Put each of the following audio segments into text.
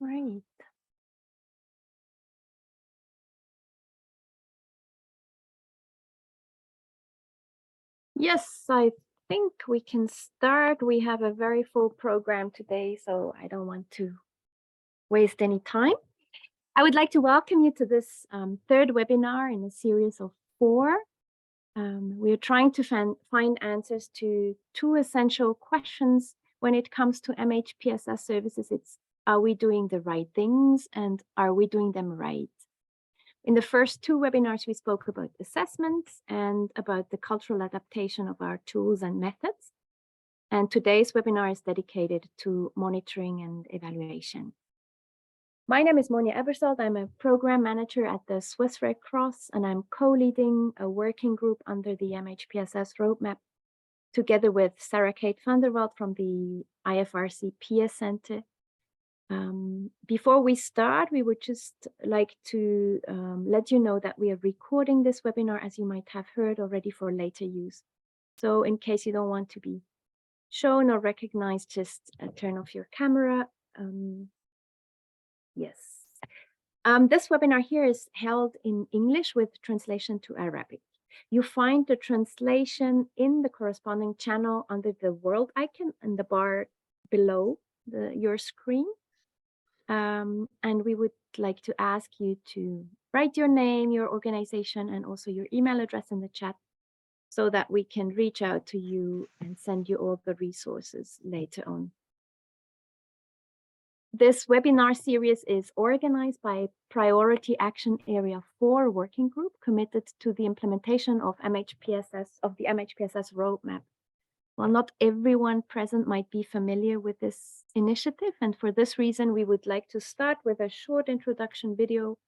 Right. Yes, I think we can start. We have a very full program today, so I don't want to waste any time. I would like to welcome you to this third webinar in a series of four. We are trying to find answers to two essential questions when it comes to MHPSS services. It's, are we doing the right things and are we doing them right? In the first two webinars, we spoke about assessments and about the cultural adaptation of our tools and methods. And today's webinar is dedicated to monitoring and evaluation. My name is Monia Ebersold. I'm a program manager at the Swiss Red Cross, and I'm co-leading a working group under the MHPSS roadmap together with Sarah Kate van der Veld from the ICRC PS Center. Before we start, we would just like to let you know that we are recording this webinar, as you might have heard already, for later use. So in case you don't want to be shown or recognized, just turn off your camera. Yes. This webinar here is held in English with translation to Arabic. You find the translation in the corresponding channel under the world icon in the bar below your screen. And we would like to ask you to write your name, your organization, and also your email address in the chat so that we can reach out to you and send you all the resources later on. This webinar series is organized by Priority Action Area 4 Working Group committed to the implementation of the MHPSS roadmap. While not everyone present might be familiar with this initiative, and for this reason, we would like to start with a short introduction video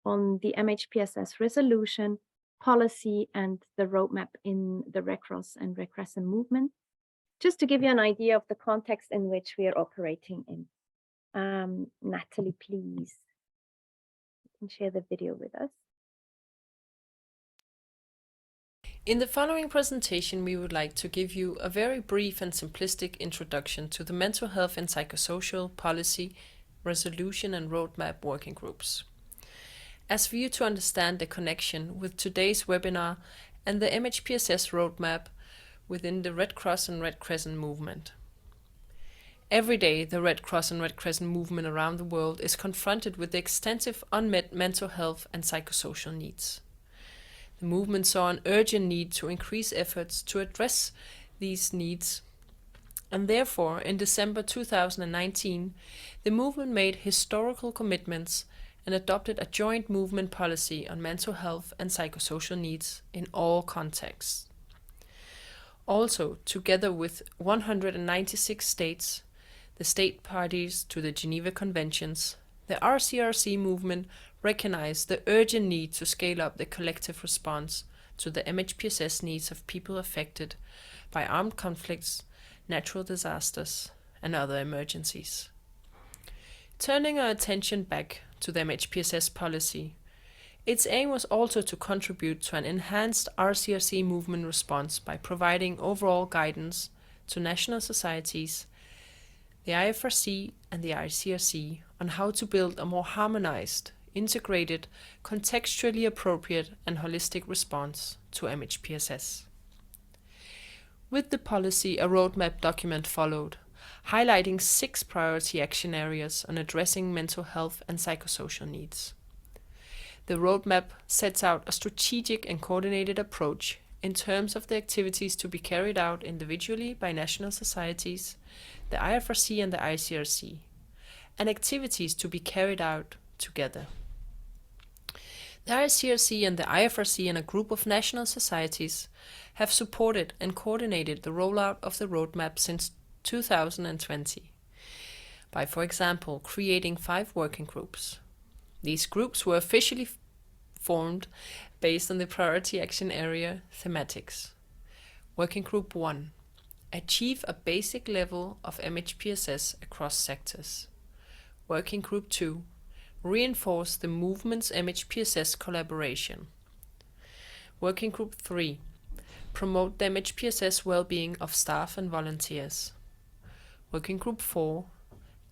on the MHPSS resolution, policy, and the roadmap in the Red Cross and Red Crescent movement, just to give you an idea of the context in which we are operating in. Natalie, please, you can share the video with us. In the following presentation, we would like to give you a very brief and simplistic introduction to the mental health and psychosocial policy, resolution and roadmap working groups. As for you to understand the connection with today's webinar and the MHPSS roadmap within the Red Cross and Red Crescent movement. Every day, the Red Cross and Red Crescent movement around the world is confronted with the extensive unmet mental health and psychosocial needs. The movement saw an urgent need to increase efforts to address these needs, and therefore, in December 2019, the movement made historical commitments and adopted a joint movement policy on mental health and psychosocial needs in all contexts. Also, together with 196 states, the state parties to the Geneva Conventions, the ICRC movement recognized the urgent need to scale up the collective response to the MHPSS needs of people affected by armed conflicts, natural disasters, and other emergencies. Turning our attention back to the MHPSS policy, its aim was also to contribute to an enhanced ICRC movement response by providing overall guidance to national societies, the IFRC and the ICRC on how to build a more harmonized, integrated, contextually appropriate and holistic response to MHPSS. With the policy, a roadmap document followed, highlighting 6 priority action areas on addressing mental health and psychosocial needs. The roadmap sets out a strategic and coordinated approach in terms of the activities to be carried out individually by national societies, the IFRC and the ICRC, and activities to be carried out together. The ICRC and the IFRC and a group of national societies have supported and coordinated the rollout of the roadmap since 2020 by, for example, creating 5 working groups. These groups were officially formed based on the priority action area thematics. Working Group 1. Achieve a basic level of MHPSS across sectors. Working Group 2. Reinforce the movement's MHPSS collaboration. Working Group 3. Promote the MHPSS well-being of staff and volunteers. Working Group 4.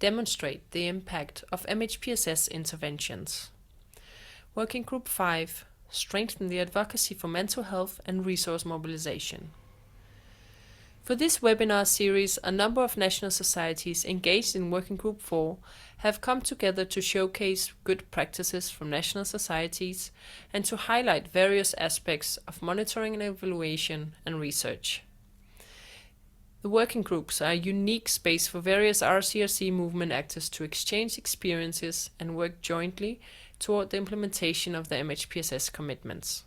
demonstrate the impact of MHPSS interventions. Working Group 5, strengthen the advocacy for mental health and resource mobilization. For this webinar series, a number of national societies engaged in Working Group 4 have come together to showcase good practices from national societies and to highlight various aspects of monitoring and evaluation and research. The working groups are a unique space for various ICRC movement actors to exchange experiences and work jointly toward the implementation of the MHPSS commitments.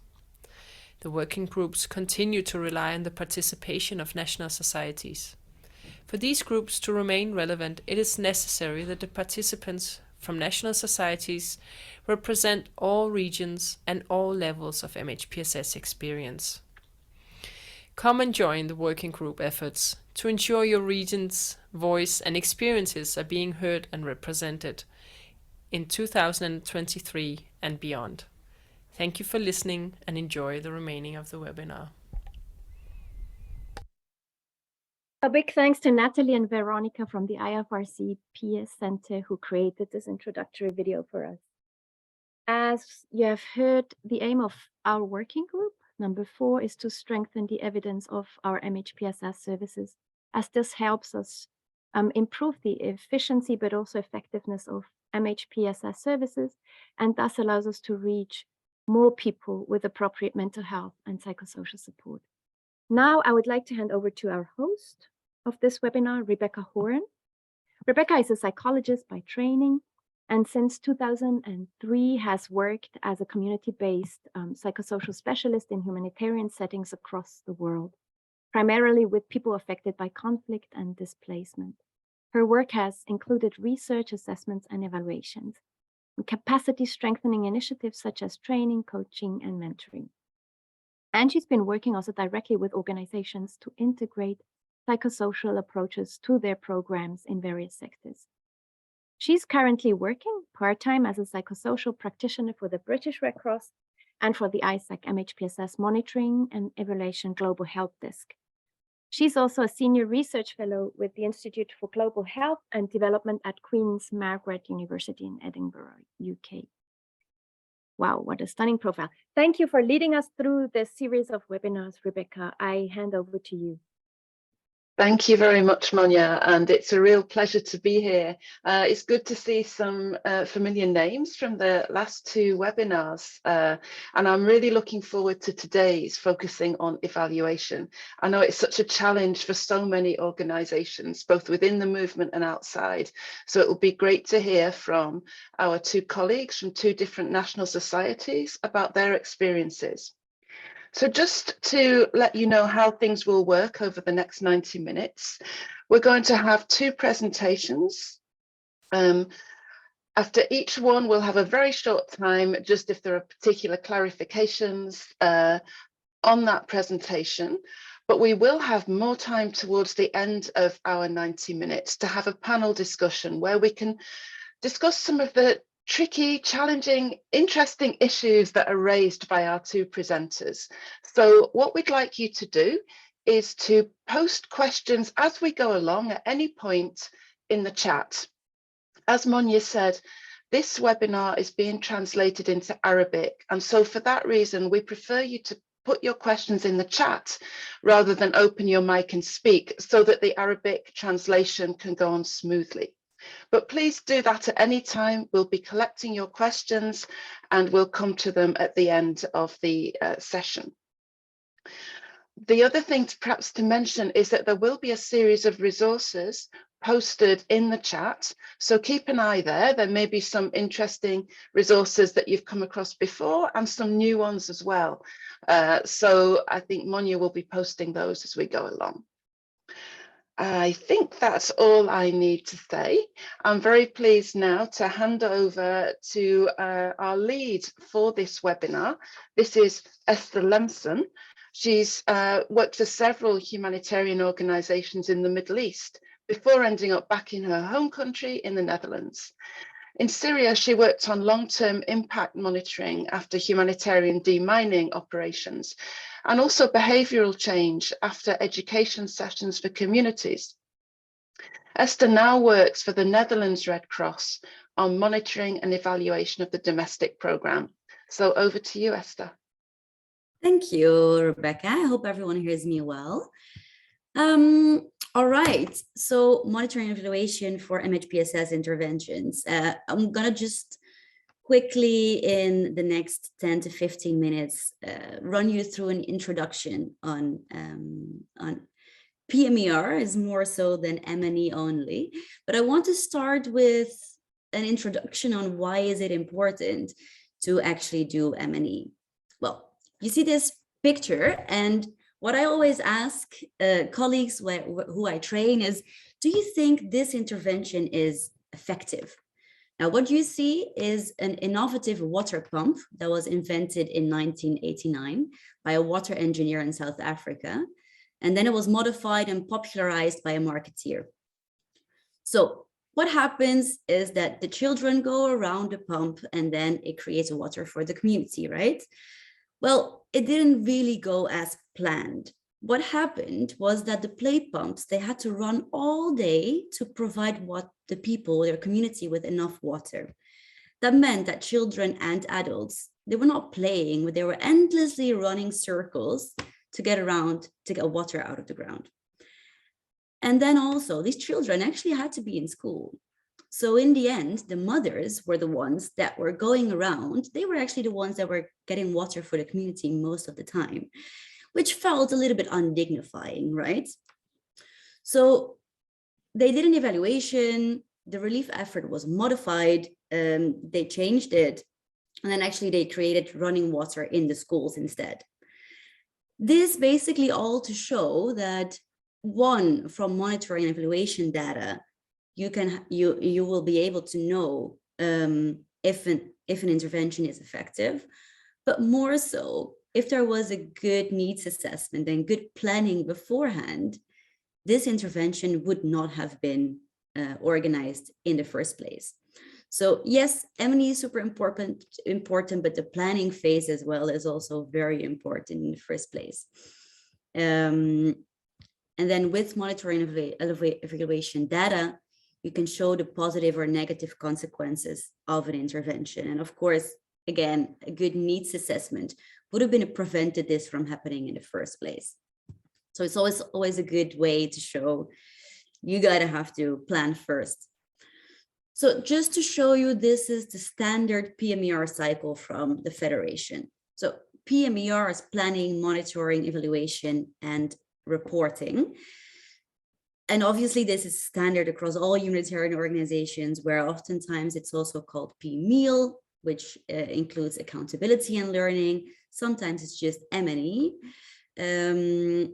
The working groups continue to rely on the participation of national societies. For these groups to remain relevant, it is necessary that the participants from national societies represent all regions and all levels of MHPSS experience. Come and join the working group efforts to ensure your region's voice and experiences are being heard and represented in 2023 and beyond. Thank you for listening and enjoy the remaining of the webinar. A big thanks to Natalie and Veronica from the ICRC PS Center who created this introductory video for us. As you have heard, the aim of our working group, number 4, is to strengthen the evidence of our MHPSS services, as this helps us improve the efficiency but also effectiveness of MHPSS services, and thus allows us to reach more people with appropriate mental health and psychosocial support. Now, I would like to hand over to our host of this webinar, Rebecca Horan. Rebecca is a psychologist by training, and since 2003 has worked as a community-based psychosocial specialist in humanitarian settings across the world, primarily with people affected by conflict and displacement. Her work has included research, assessments, and evaluations, and capacity strengthening initiatives such as training, coaching, and mentoring. And she's been working also directly with organizations to integrate psychosocial approaches to their programs in various sectors. She's currently working part-time as a psychosocial practitioner for the British Red Cross and for the ISAC MHPSS Monitoring and Evaluation Global Health Desk. She's also a senior research fellow with the Institute for Global Health and Development at Queen's Margaret University in Edinburgh, UK. Wow, what a stunning profile. Thank you for leading us through this series of webinars, Rebecca. I hand over to you. Thank you very much, Monia, and it's a real pleasure to be here. It's good to see some familiar names from the last 2 webinars, and I'm really looking forward to today's, focusing on evaluation. I know it's such a challenge for so many organisations, both within the movement and outside, so it will be great to hear from our 2 colleagues from 2 different national societies about their experiences. So just to let you know how things will work over the next 90 minutes, we're going to have 2 presentations. After each one, we'll have a very short time, just if there are particular clarifications on that presentation, but we will have more time towards the end of our 90 minutes to have a panel discussion where we can discuss some of the tricky, challenging, interesting issues that are raised by our 2 presenters. So what we'd like you to do is to post questions as we go along at any point in the chat. As Monia said, this webinar is being translated into Arabic, and so for that reason, we prefer you to put your questions in the chat rather than open your mic and speak, so that the Arabic translation can go on smoothly. But please do that at any time. We'll be collecting your questions and we'll come to them at the end of the session. The other thing perhaps to mention is that there will be a series of resources posted in the chat, so keep an eye there. There may be some interesting resources that you've come across before and some new ones as well. So I think Monia will be posting those as we go along. I think that's all I need to say. I'm very pleased now to hand over to our lead for this webinar. This is Esther Lemson. She's worked for several humanitarian organisations in the Middle East before ending up back in her home country in the Netherlands. In Syria, she worked on long-term impact monitoring after humanitarian demining operations, and also behavioural change after education sessions for communities. Esther now works for the Netherlands Red Cross on monitoring and evaluation of the domestic programme. So over to you, Esther. Thank you, Rebecca. I hope everyone hears me well. All right, so monitoring and evaluation for MHPSS interventions. I'm gonna just quickly in the next 10 to 15 minutes run you through an introduction on PMER is more so than M&E only, but I want to start with an introduction on why is it important to actually do M&E. Well, you see this picture, and what I always ask colleagues who I train is, do you think this intervention is effective? Now, what you see is an innovative water pump that was invented in 1989 by a water engineer in South Africa. And then it was modified and popularized by a marketeer. So what happens is that the children go around the pump and then it creates water for the community, right? Well, it didn't really go as planned. What happened was that the play pumps, they had to run all day to provide the people, their community, with enough water. That meant that children and adults, they were not playing, but they were endlessly running circles to get water out of the ground. And then also these children actually had to be in school. So in the end, the mothers were the ones that were going around. They were actually the ones that were getting water for the community most of the time, which felt a little bit undignifying, right? So they did an evaluation, the relief effort was modified, they changed it, and then actually they created running water in the schools instead. This basically all to show that, one, from monitoring and evaluation data, you will be able to know if an intervention is effective, but more so, if there was a good needs assessment and good planning beforehand, this intervention would not have been organized in the first place. So yes, M&E is super important, but the planning phase as well is also very important in the first place. And then with monitoring and evaluation data, you can show the positive or negative consequences of an intervention. And of course, again, a good needs assessment would have been prevented this from happening in the first place. So it's always a good way to show you gotta have to plan first. So just to show you, this is the standard PMER cycle from the Federation. So PMER is planning, monitoring, evaluation, and reporting. And obviously this is standard across all humanitarian organizations, where oftentimes it's also called PMEAL, which includes accountability and learning. Sometimes it's just M&E. And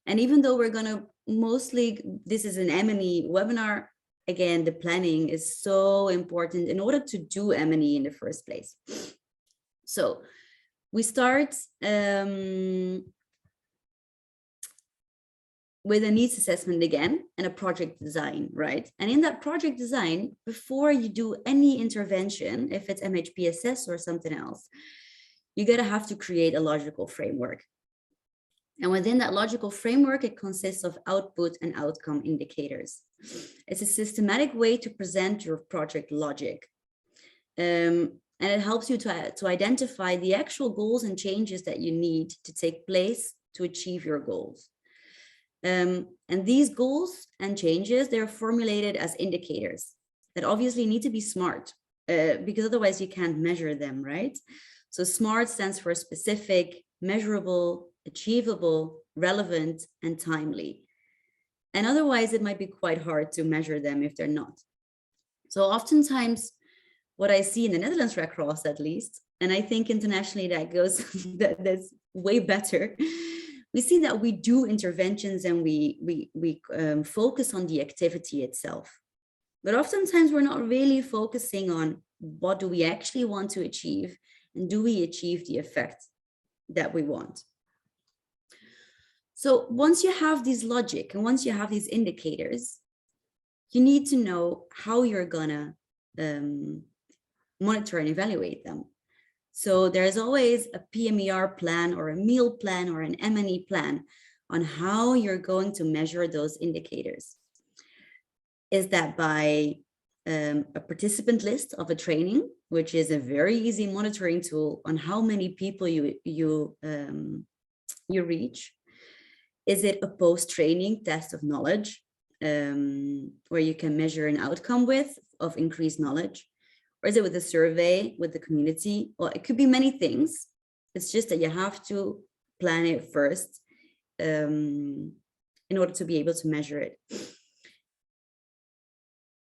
even though we're gonna this is an M&E webinar, again, the planning is so important in order to do M&E in the first place. So we start with a needs assessment again and a project design, right? And in that project design, before you do any intervention, if it's MHPSS or something else, you're gonna have to create a logical framework. And within that logical framework, it consists of output and outcome indicators. It's a systematic way to present your project logic. And it helps you to identify the actual goals and changes that you need to take place to achieve your goals. And these goals and changes, they're formulated as indicators that obviously need to be SMART, because otherwise you can't measure them, right? So SMART stands for specific, measurable, achievable, relevant, and timely. And otherwise it might be quite hard to measure them if they're not. So oftentimes what I see in the Netherlands Red Cross, at least, and I think internationally that's way better, we see that we do interventions and we focus on the activity itself. But oftentimes we're not really focusing on what do we actually want to achieve, and do we achieve the effect that we want. So once you have this logic and once you have these indicators, you need to know how you're gonna monitor and evaluate them. So there's always a PMER plan or a meal plan or an M&E plan on how you're going to measure those indicators. Is that by a participant list of a training, which is a very easy monitoring tool on how many people you reach? Is it a post-training test of knowledge, where you can measure an outcome of increased knowledge? Or is it with a survey with the community? Well, it could be many things. It's just that you have to plan it first in order to be able to measure it.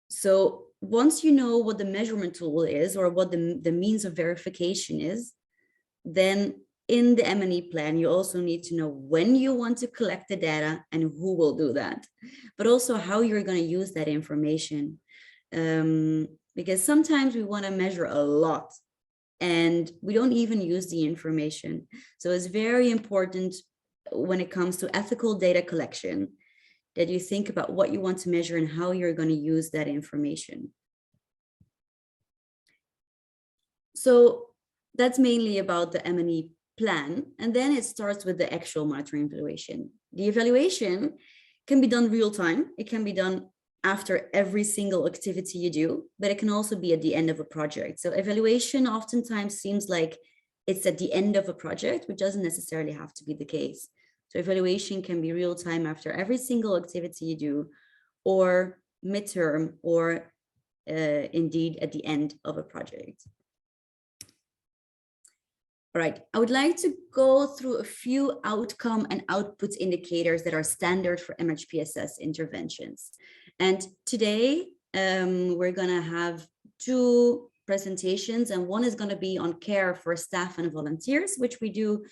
So once you know what the measurement tool is, or what the means of verification is, then in the M&E plan, you also need to know when you want to collect the data and who will do that, but also how you're going to use that information. Because sometimes we want to measure a lot and we don't even use the information. So it's very important when it comes to ethical data collection that you think about what you want to measure and how you're going to use that information. So that's mainly about the M&E plan. And then it starts with the actual monitoring evaluation. The evaluation can be done real time. It can be done after every single activity you do, but it can also be at the end of a project. So evaluation oftentimes seems like it's at the end of a project, which doesn't necessarily have to be the case. So evaluation can be real time after every single activity you do, or midterm, or indeed at the end of a project. All right, I would like to go through a few outcome and output indicators that are standard for MHPSS interventions. And today we're gonna have two presentations, and one is gonna be on care for staff and volunteers, which we do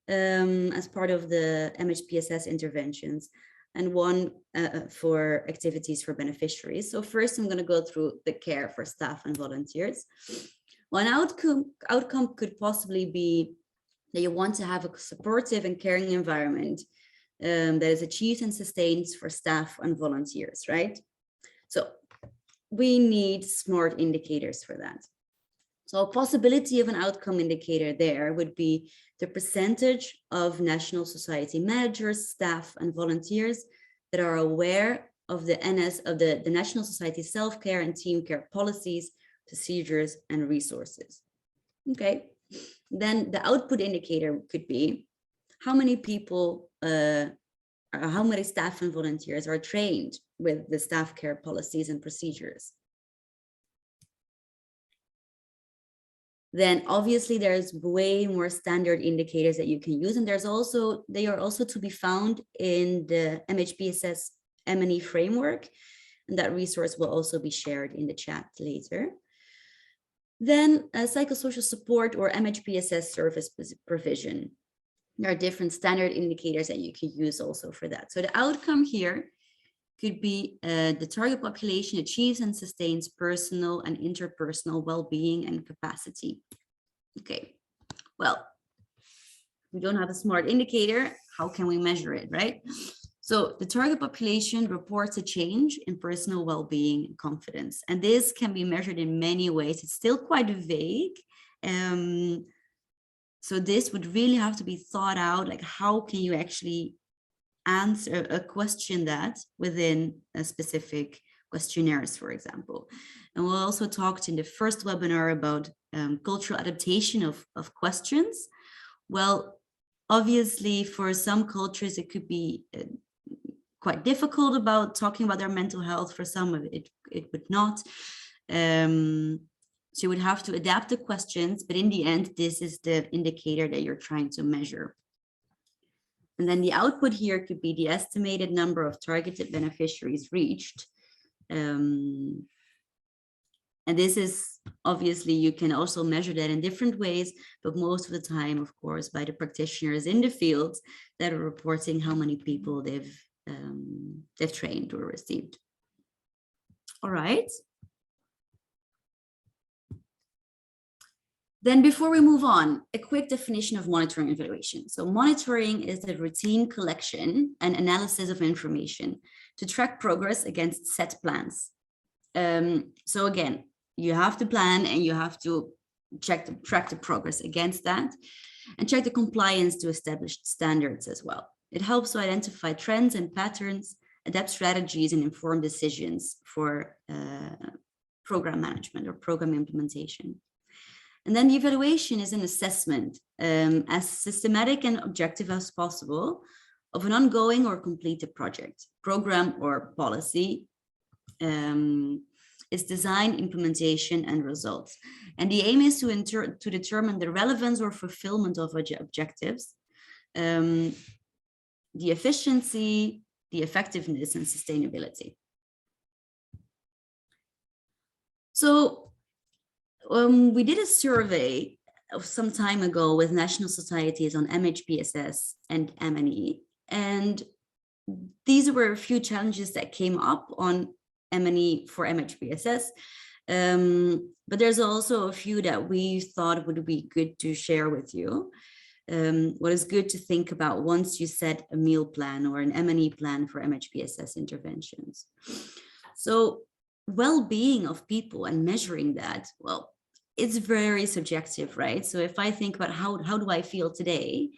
as part of the MHPSS interventions, and one for activities for beneficiaries. So first I'm gonna go through the care for staff and volunteers. One outcome could possibly be that you want to have a supportive and caring environment that is achieved and sustained for staff and volunteers, right? So we need smart indicators for that. So a possibility of an outcome indicator there would be the percentage of National Society managers, staff, and volunteers that are aware of the National Society self-care and team care policies, procedures, and resources. Okay, then the output indicator could be how many people, how many staff and volunteers are trained with the staff care policies and procedures. Then obviously there's way more standard indicators that you can use, and they are also to be found in the MHPSS M&E framework, and that resource will also be shared in the chat later. Then psychosocial support or MHPSS service provision. There are different standard indicators that you can use also for that. So the outcome here could be the target population achieves and sustains personal and interpersonal well-being and capacity. Okay, well, we don't have a smart indicator. How can we measure it, right? So the target population reports a change in personal well-being and confidence. And this can be measured in many ways. It's still quite vague. So this would really have to be thought out, like how can you actually answer a question that within a specific questionnaires, for example. And we'll also talked in the first webinar about cultural adaptation of questions. Well, obviously for some cultures, it could be quite difficult about talking about their mental health. For some of it would not. So you would have to adapt the questions, but in the end, this is the indicator that you're trying to measure. And then the output here could be the estimated number of targeted beneficiaries reached. And this is obviously, you can also measure that in different ways, but most of the time, of course, by the practitioners in the field that are reporting how many people they've trained or received. All right. Then before we move on, a quick definition of monitoring and evaluation. So monitoring is the routine collection and analysis of information to track progress against set plans. So again, you have to plan and you have to track the progress against that and check the compliance to established standards as well. It helps to identify trends and patterns adapt strategies, and inform decisions for program management or program implementation. And then the evaluation is an assessment as systematic and objective as possible of an ongoing or completed project, program, or policy, its design, implementation, and results. And the aim is to determine the relevance or fulfillment of objectives, the efficiency, the effectiveness, and sustainability. So we did a survey some time ago with national societies on MHPSS and M&E, and these were a few challenges that came up on M&E for MHPSS, but there's also a few that we thought would be good to share with you. What is good to think about once you set a meal plan or an M&E plan for MHPSS interventions. So well-being of people and measuring that, well, it's very subjective, right? So if I think about how do I feel today,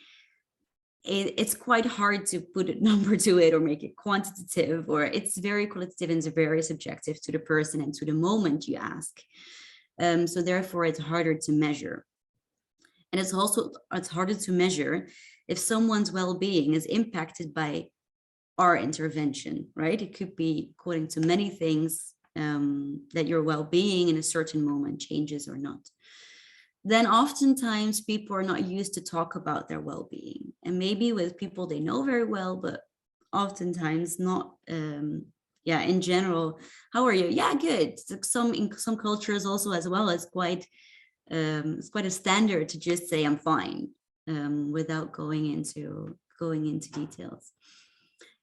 it's quite hard to put a number to it or make it quantitative, or it's very qualitative and it's very subjective to the person and to the moment you ask. So therefore it's harder to measure. And it's harder to measure if someone's well-being is impacted by our intervention, right? It could be according to many things that your well-being in a certain moment changes or not. Then oftentimes people are not used to talk about their well-being, and maybe with people they know very well, but oftentimes not. Yeah, in general, how are you? Yeah, good. In some cultures also as well, it's quite a standard to just say I'm fine without going into details.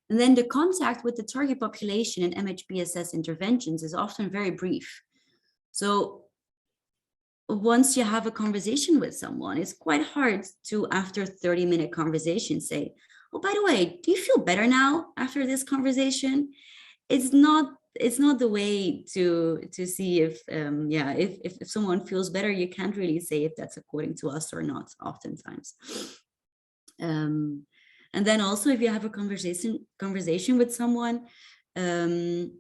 And then the contact with the target population in MHPSS interventions is often very brief. So once you have a conversation with someone, it's quite hard to, after 30-minute conversation, say, oh, by the way, do you feel better now after this conversation? It's not the way to see if someone feels better. You can't really say if that's according to us or not, oftentimes. And then also, if you have a conversation with someone, then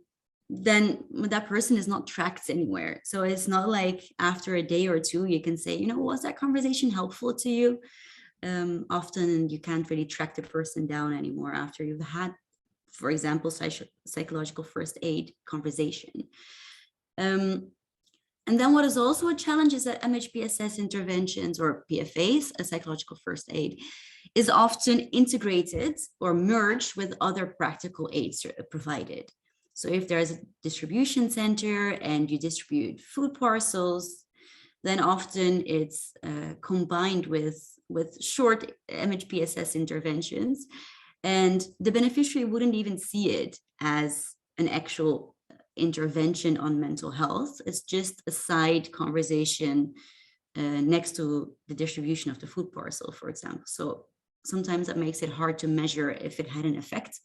that person is not tracked anywhere. So it's not like after a day or two, you can say, was that conversation helpful to you? Often you can't really track the person down anymore after you've had, for example, psychological first aid conversation. And then what is also a challenge is that MHPSS interventions, or PFAs, a psychological first aid, is often integrated or merged with other practical aids provided. So if there's a distribution center and you distribute food parcels, then often it's combined with short MHPSS interventions, and the beneficiary wouldn't even see it as an actual intervention on mental health. It's just a side conversation next to the distribution of the food parcel, for example. So sometimes that makes it hard to measure if it had an effect.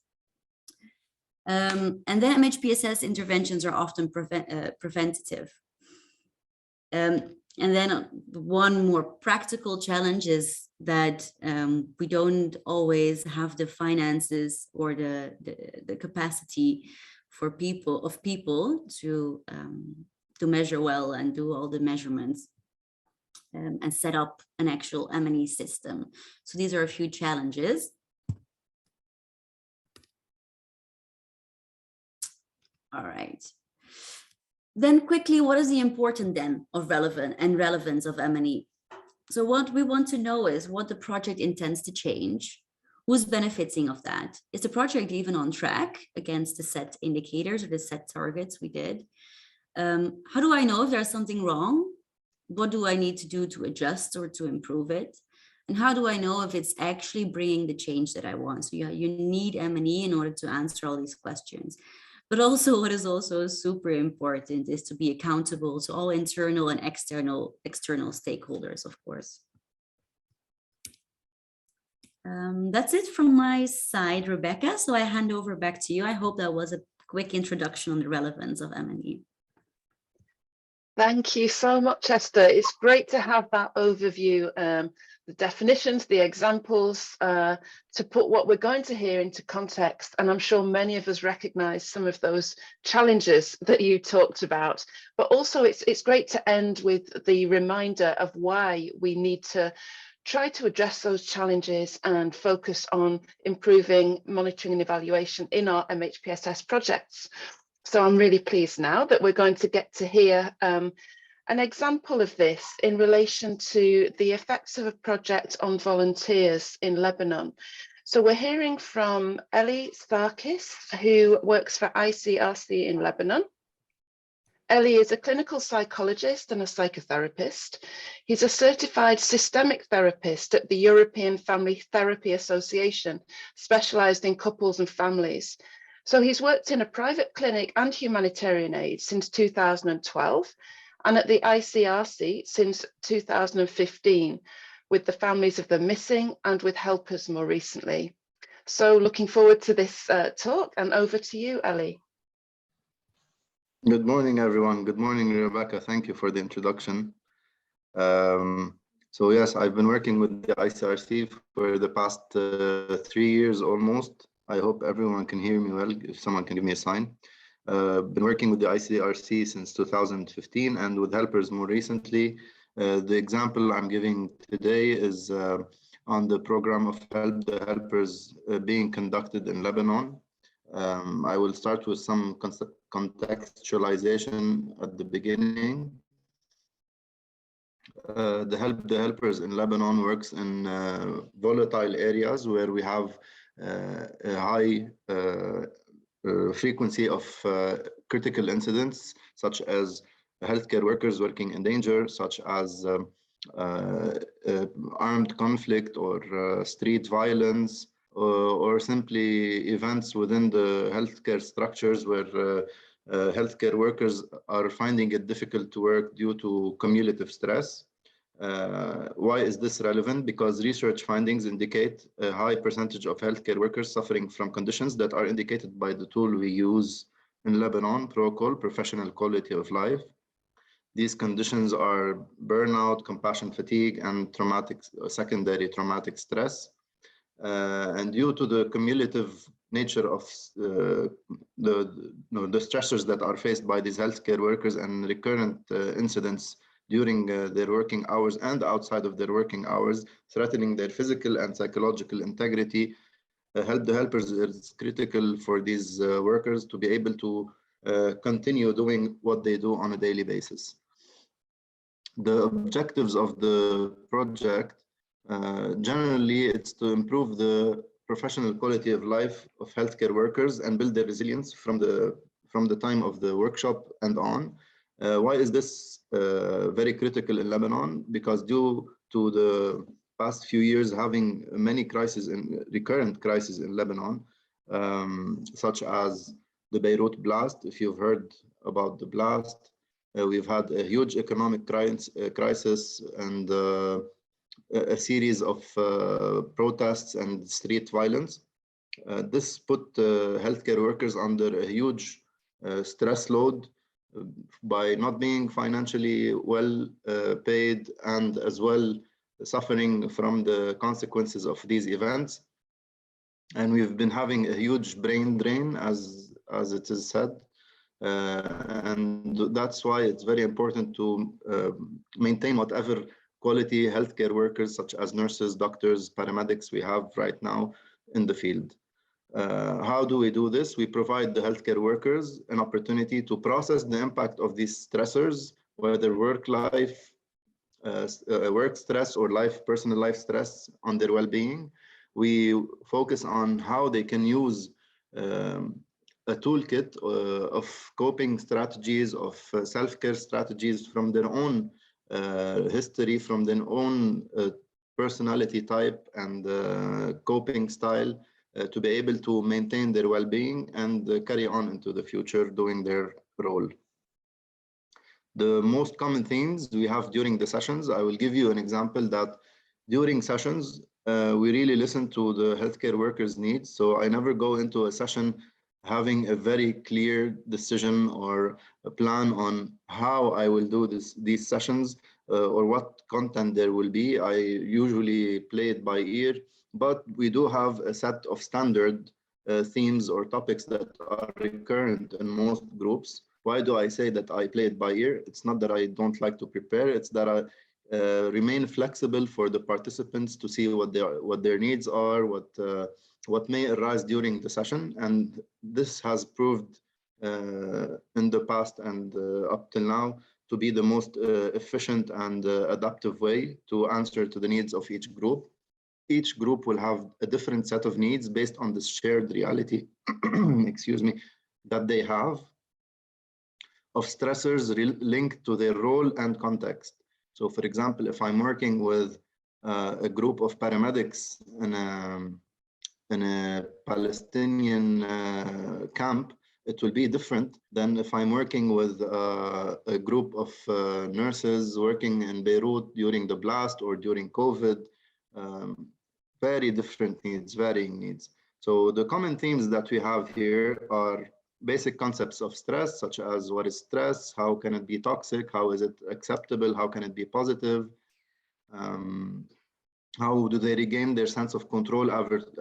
And then MHPSS interventions are often preventative. And then one more practical challenge is that we don't always have the finances or the capacity for people to measure well and do all the measurements and set up an actual M&E system. So these are a few challenges. All right. Then quickly, what is the importance then of relevance of M&E? So what we want to know is what the project intends to change, who's benefiting of that. Is the project even on track against the set indicators or the set targets we did? How do I know if there's something wrong? What do I need to do to adjust or to improve it? And how do I know if it's actually bringing the change that I want? So you need M&E in order to answer all these questions. But also what is also super important is to be accountable to all internal and external stakeholders, of course. That's it from my side, Rebecca. So I hand over back to you. I hope that was a quick introduction on the relevance of M&E. Thank you so much, Esther. It's great to have that overview definitions, the examples, to put what we're going to hear into context. And I'm sure many of us recognize some of those challenges that you talked about, but also it's great to end with the reminder of why we need to try to address those challenges and focus on improving monitoring and evaluation in our MHPSS projects. So I'm really pleased now that we're going to get to hear an example of this in relation to the effects of a project on volunteers in Lebanon. So we're hearing from Elie Sarkis, who works for ICRC in Lebanon. Elie is a clinical psychologist and a psychotherapist. He's a certified systemic therapist at the European Family Therapy Association, specialized in couples and families. So he's worked in a private clinic and humanitarian aid since 2012, and at the ICRC since 2015, with the families of the missing and with helpers more recently. So looking forward to this talk, and over to you, Elie. Good morning, everyone. Good morning, Rebecca. Thank you for the introduction. So yes, I've been working with the ICRC for the past 3 years almost. I hope everyone can hear me well, if someone can give me a sign. Been working with the ICRC since 2015 and with helpers more recently. The example I'm giving today is on the program of Help the Helpers being conducted in Lebanon. I will start with some contextualization at the beginning. The Help the Helpers in Lebanon works in volatile areas where we have a high frequency of critical incidents, such as healthcare workers working in danger, such as armed conflict or street violence, or simply events within the healthcare structures where healthcare workers are finding it difficult to work due to cumulative stress. Why is this relevant? Because research findings indicate a high percentage of healthcare workers suffering from conditions that are indicated by the tool we use in Lebanon, ProQol, Professional Quality of Life. These conditions are burnout, compassion fatigue, and secondary traumatic stress. And due to the cumulative nature of the stressors that are faced by these healthcare workers and recurrent incidents during their working hours and outside of their working hours, threatening their physical and psychological integrity, Help the Helpers is critical for these workers to be able to continue doing what they do on a daily basis. The objectives of the project, generally, it's to improve the professional quality of life of healthcare workers and build their resilience from the time of the workshop and on. Why is this very critical in Lebanon? Because due to the past few years having many recurrent crises in Lebanon, such as the Beirut blast. If you've heard about the blast, we've had a huge economic crisis and a series of protests and street violence. This put healthcare workers under a huge stress load by not being financially well paid, and as well suffering from the consequences of these events. And we've been having a huge brain drain, as it is said. And that's why it's very important to maintain whatever quality healthcare workers, such as nurses, doctors, paramedics, we have right now in the field. How do we do this? We provide the healthcare workers an opportunity to process the impact of these stressors, whether work stress or personal life stress, on their well-being. We focus on how they can use a toolkit of coping strategies, of self-care strategies from their own history, from their own personality type and coping style, to be able to maintain their well-being and carry on into the future doing their role. The most common things we have during the sessions, I will give you an example that during sessions, we really listen to the healthcare workers' needs. So I never go into a session having a very clear decision or a plan on how I will do these sessions. or what content there will be. I usually play it by ear, but we do have a set of standard themes or topics that are recurrent in most groups. Why do I say that I play it by ear? It's not that I don't like to prepare, it's that I remain flexible for the participants to see what their needs are, what may arise during the session. And this has proved in the past and up till now to be the most efficient and adaptive way to answer to the needs of each group. Each group will have a different set of needs based on this shared reality, excuse me, that they have of stressors linked to their role and context. So for example, if I'm working with a group of paramedics in a Palestinian camp, it will be different than if I'm working with a group of nurses working in Beirut during the blast or during COVID. Very different needs, varying needs. So the common themes that we have here are basic concepts of stress, such as what is stress, how can it be toxic, how is it acceptable, how can it be positive, how do they regain their sense of control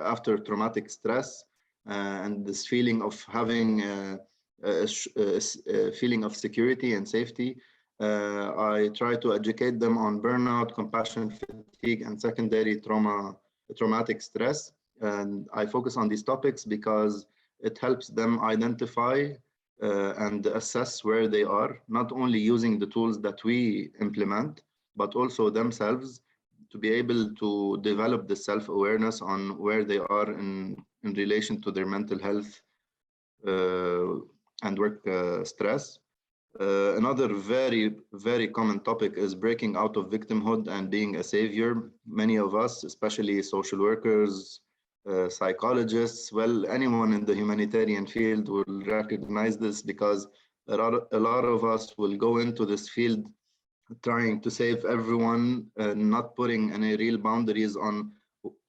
after traumatic stress, and this feeling of having a feeling of security and safety. I try to educate them on burnout, compassion fatigue, and secondary traumatic stress. And I focus on these topics because it helps them identify and assess where they are, not only using the tools that we implement, but also themselves to be able to develop the self-awareness on where they are in relation to their mental health and work stress. Another very, very common topic is breaking out of victimhood and being a savior. Many of us, especially social workers, psychologists, well, anyone in the humanitarian field will recognize this, because a lot of us will go into this field trying to save everyone, not putting any real boundaries on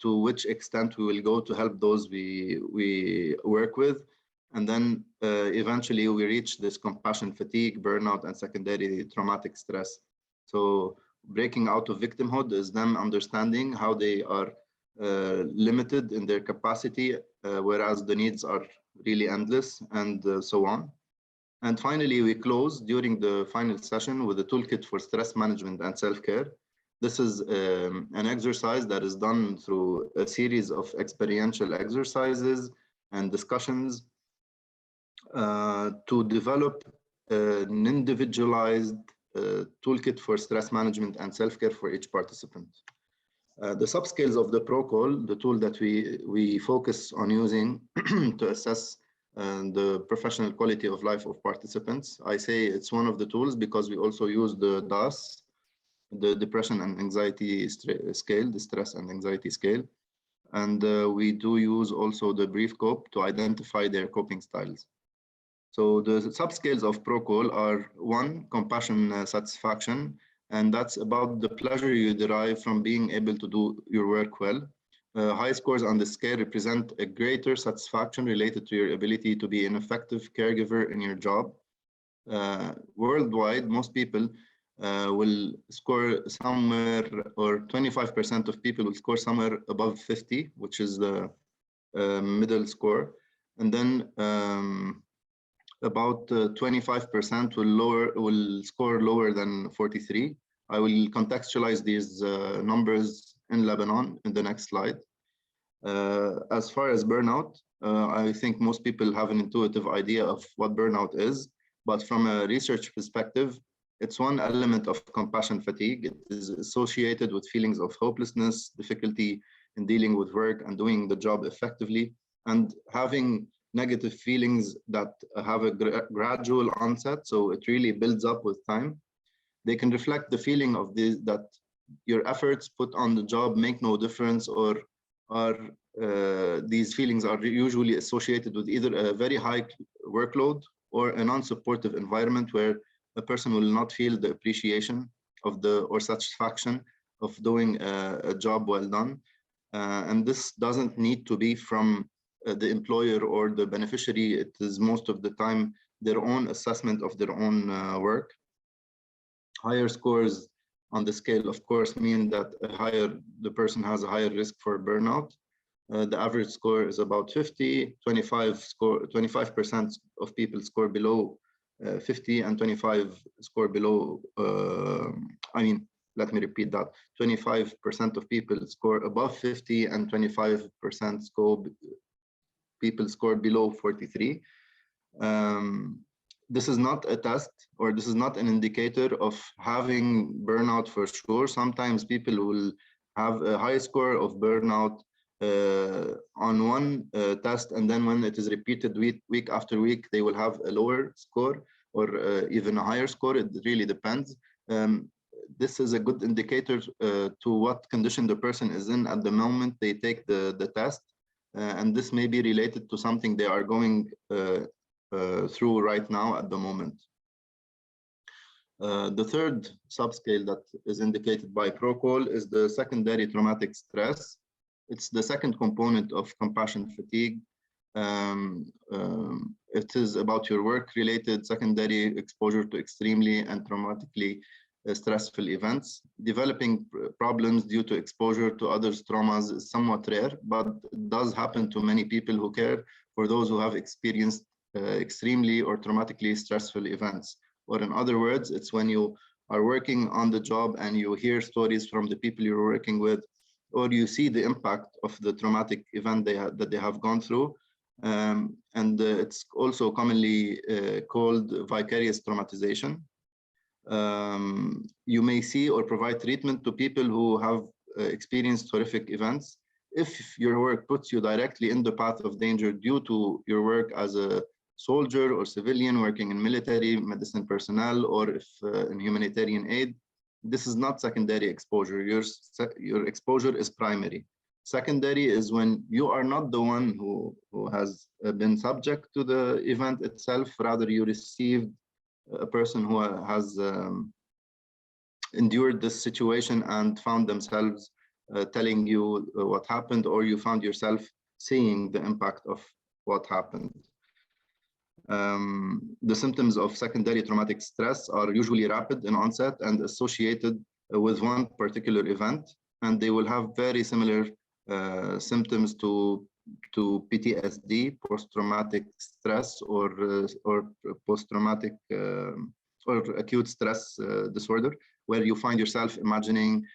to which extent we will go to help those we work with. And then eventually we reach this compassion fatigue, burnout, and secondary traumatic stress. So breaking out of victimhood is them understanding how they are limited in their capacity, whereas the needs are really endless, and so on. And finally, we close during the final session with a toolkit for stress management and self-care. This is an exercise that is done through a series of experiential exercises and discussions to develop an individualized toolkit for stress management and self-care for each participant. The subscales of the ProCall, the tool that we focus on using to assess the professional quality of life of participants. I say it's one of the tools because we also use the DAS, the depression and anxiety scale, the stress and anxiety scale. And we do use also the brief cope to identify their coping styles. So the subscales of ProCall are: 1, compassion satisfaction, and that's about the pleasure you derive from being able to do your work well. High scores on the scale represent a greater satisfaction related to your ability to be an effective caregiver in your job. Worldwide, most people will score somewhere, or 25% of people will score somewhere above 50, which is the middle score. And then about 25% will score lower than 43. I will contextualize these numbers in Lebanon in the next slide. As far as burnout, I think most people have an intuitive idea of what burnout is, but from a research perspective, it's one element of compassion fatigue. It is associated with feelings of hopelessness, difficulty in dealing with work and doing the job effectively, and having negative feelings that have a gradual onset, so it really builds up with time. They can reflect the feeling of that your efforts put on the job make no difference, or these feelings are usually associated with either a very high workload or a non-supportive environment where a person will not feel the appreciation of or satisfaction of doing a job well done. And this doesn't need to be from the employer or the beneficiary. It is most of the time their own assessment of their own work. Higher scores on the scale, of course, mean that the person has a higher risk for burnout. The average score is about 50, 25% of people score below 50 and 25 score below, let me repeat that, 25% of people score above 50 and 25% people score below 43. This is not a test, or this is not an indicator of having burnout for sure. Sometimes people will have a high score of burnout on one test, and then when it is repeated week after week, they will have a lower score or even a higher score. It really depends. This is a good indicator to what condition the person is in at the moment they take the test, and this may be related to something they are going through right now at the moment. The third subscale that is indicated by ProQol is the secondary traumatic stress. It's the second component of compassion fatigue. It is about your work-related secondary exposure to extremely and traumatically stressful events. Developing problems due to exposure to others' traumas is somewhat rare, but it does happen to many people who care for those who have experienced extremely or traumatically stressful events. Or in other words, it's when you are working on the job and you hear stories from the people you're working with, or you see the impact of the traumatic event that they have gone through. It's also commonly called vicarious traumatization. You may see or provide treatment to people who have experienced horrific events. If your work puts you directly in the path of danger due to your work as a soldier or civilian working in military, medicine personnel, or if in humanitarian aid, this is not secondary exposure. Your exposure is primary. Secondary is when you are not the one who has been subject to the event itself, rather you received a person who has endured this situation and found themselves telling you what happened, or you found yourself seeing the impact of what happened. The symptoms of secondary traumatic stress are usually rapid in onset and associated with one particular event, and they will have very similar symptoms to PTSD, post-traumatic stress, or post-traumatic or acute stress disorder, where you find yourself imagining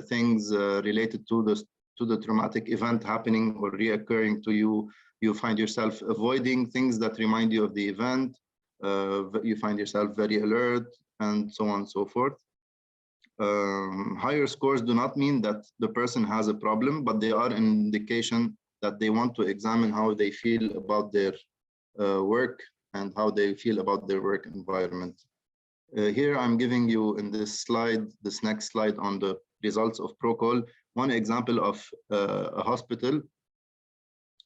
things related to the traumatic event happening or reoccurring to you. You find yourself avoiding things that remind you of the event. You find yourself very alert, and so on and so forth. Higher scores do not mean that the person has a problem, but they are an indication that they want to examine how they feel about their work and how they feel about their work environment. Here I'm giving you in this next slide on the results of ProQol, one example of a hospital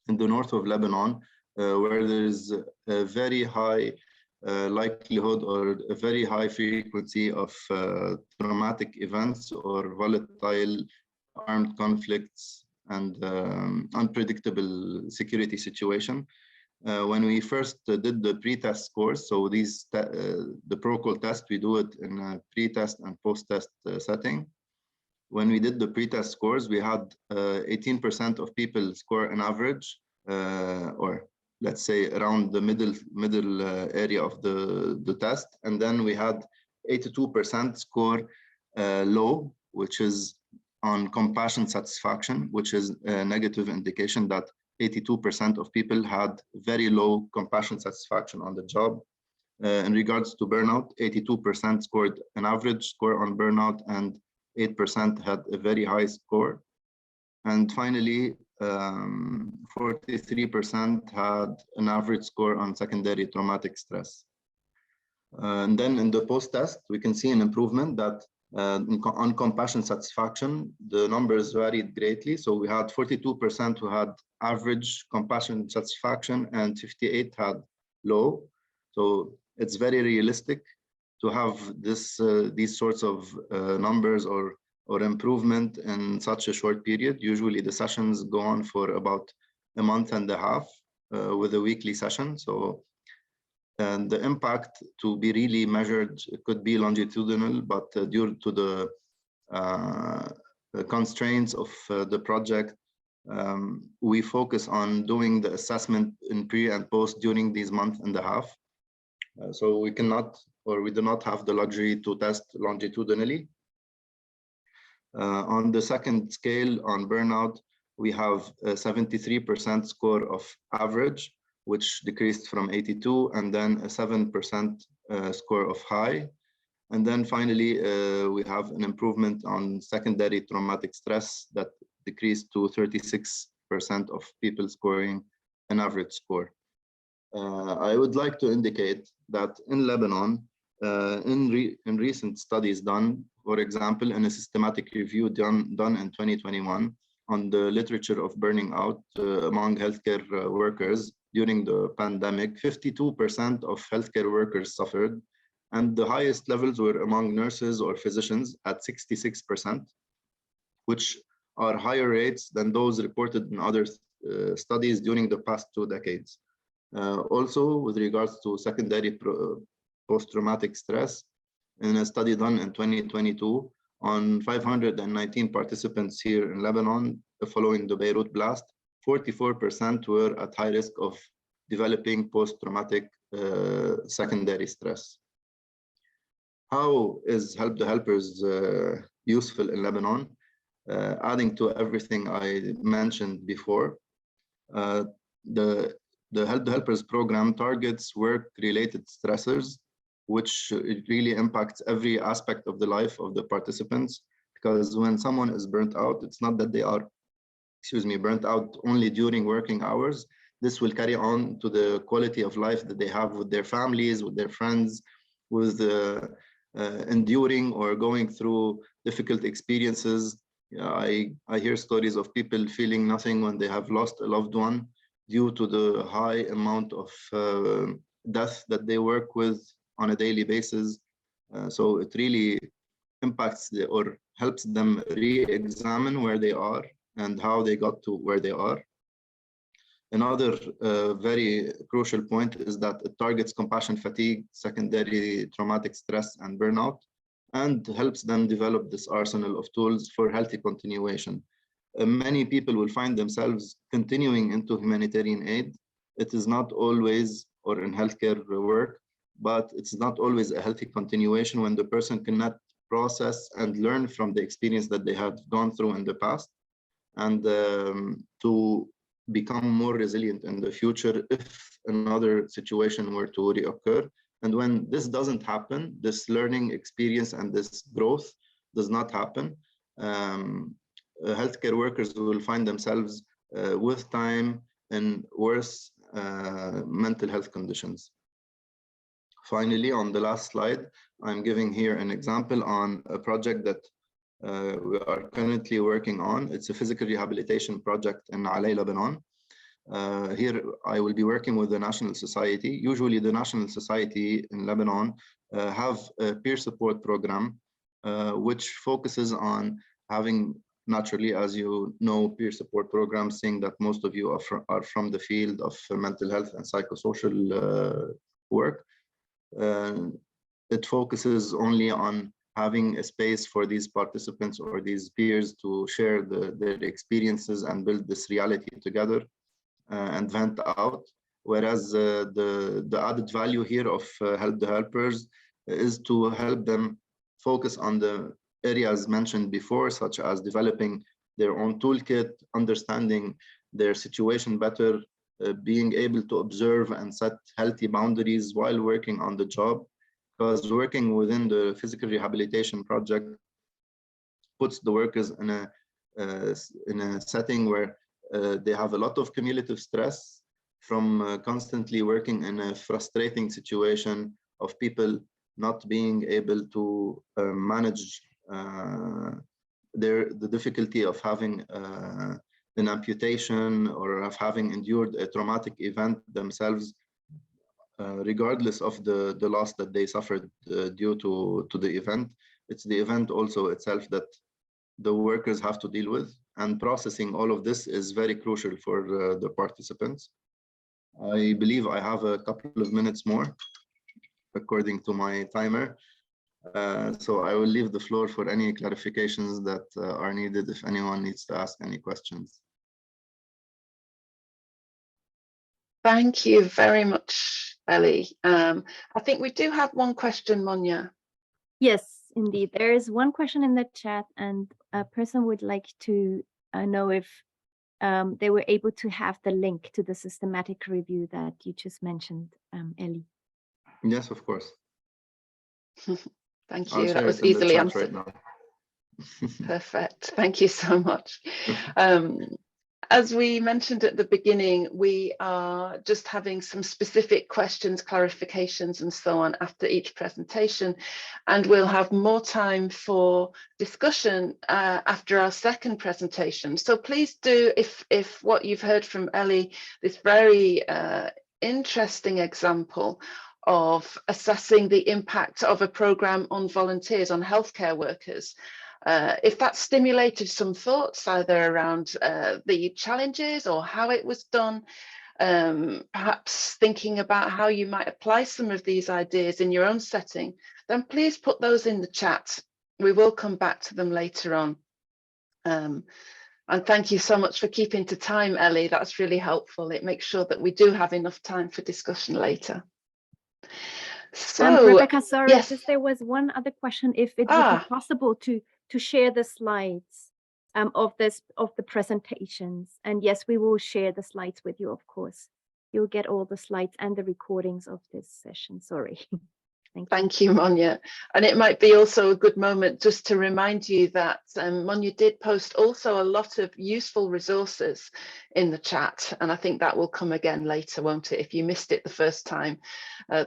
in the north of Lebanon, where there is a very high likelihood or a very high frequency of traumatic events or volatile armed conflicts and unpredictable security situation. When we first did the pre-test scores, so the ProQol test, we do it in a pre-test and post-test setting. When we did the pre-test scores, we had 18% of people score an average, or let's say around the middle area of the test. And then we had 82% score low, which is on compassion satisfaction, which is a negative indication that 82% of people had very low compassion satisfaction on the job. In regards to burnout, 82% scored an average score on burnout, and 8% had a very high score. And finally, 43% had an average score on secondary traumatic stress. And then in the post-test, we can see an improvement that on compassion satisfaction, the numbers varied greatly. So we had 42% who had average compassion satisfaction and 58% had low. So it's very realistic to have these sorts of numbers or improvement in such a short period. Usually the sessions go on for about a month and a half with a weekly session. So, and the impact to be really measured could be longitudinal, but due to the constraints of the project, we focus on doing the assessment in pre and post during these month and a half. So we cannot, or we do not have the luxury to test longitudinally. On the second scale on burnout, we have a 73% score of average, which decreased from 82, and then a 7% score of high. And then finally, we have an improvement on secondary traumatic stress that decreased to 36% of people scoring an average score. I would like to indicate that in Lebanon, in recent studies done, for example, in a systematic review done in 2021 on the literature of burning out among healthcare workers during the pandemic, 52% of healthcare workers suffered, and the highest levels were among nurses or physicians at 66%, which are higher rates than those reported in other studies during the past 2 decades. Also, with regards to secondary post-traumatic stress, in a study done in 2022 on 519 participants here in Lebanon following the Beirut blast, 44% were at high risk of developing post-traumatic secondary stress. How is Help the Helpers useful in Lebanon? Adding to everything I mentioned before, the Help the Helpers program targets work-related stressors, which really impacts every aspect of the life of the participants. Because when someone is burnt out, it's not that they are, burnt out only during working hours. This will carry on to the quality of life that they have with their families, with their friends, with enduring or going through difficult experiences. I hear stories of people feeling nothing when they have lost a loved one due to the high amount of death that they work with on a daily basis. So it really impacts or helps them re-examine where they are and how they got to where they are. Another very crucial point is that it targets compassion fatigue, secondary traumatic stress, and burnout, and helps them develop this arsenal of tools for healthy continuation. Many people will find themselves continuing into humanitarian aid. It is not always, or in healthcare work, but it's not always a healthy continuation when the person cannot process and learn from the experience that they had gone through in the past, and to become more resilient in the future if another situation were to reoccur. And when this doesn't happen, this learning experience and this growth does not happen, healthcare workers will find themselves with time in worse mental health conditions. Finally, on the last slide, I'm giving here an example on a project that we are currently working on. It's a physical rehabilitation project in Alay, Lebanon. Here, I will be working with the National Society. Usually, the National Society in Lebanon have a peer support program, which focuses on having, naturally, as you know, peer support programs, seeing that most of you are from the field of mental health and psychosocial work. It focuses only on having a space for these participants or these peers to share their experiences and build this reality together and vent out. Whereas the added value here of Help the Helpers is to help them focus on the areas mentioned before, such as developing their own toolkit, understanding their situation better, being able to observe and set healthy boundaries while working on the job, because working within the physical rehabilitation project puts the workers in a setting where they have a lot of cumulative stress from constantly working in a frustrating situation of people not being able to manage the difficulty of having an amputation or of having endured a traumatic event themselves, regardless of the loss that they suffered due to the event. It's the event also itself that the workers have to deal with, and processing all of this is very crucial for the participants. I believe I have a couple of minutes more, according to my timer. So I will leave the floor for any clarifications that are needed if anyone needs to ask any questions. Thank you very much, Elie. I think we do have one question, Monia. Yes, indeed. There is one question in the chat, and a person would like to know if they were able to have the link to the systematic review that you just mentioned, Elie. Yes, of course. Thank I'll you. share That was it in the easily chat answered. right now. Perfect. Thank you so much. As we mentioned at the beginning, we are just having some specific questions, clarifications, and so on after each presentation, and we'll have more time for discussion after our second presentation. So please do, if what you've heard from Elie, this very interesting example of assessing the impact of a programme on volunteers, on healthcare workers, if that stimulated some thoughts either around the challenges or how it was done, perhaps thinking about how you might apply some of these ideas in your own setting, then please put those in the chat. We will come back to them later on. And thank you so much for keeping to time, Elie. That's really helpful. It makes sure that we do have enough time for discussion later. So, Rebecca, sorry, yes. just there was one other question, if it would be possible to share the slides of the presentations. And yes, we will share the slides with you, of course. You'll get all the slides and the recordings of this session. Sorry. Thank you, Monia. And it might be also a good moment just to remind you that Monia did post also a lot of useful resources in the chat. And I think that will come again later, won't it? If you missed it the first time,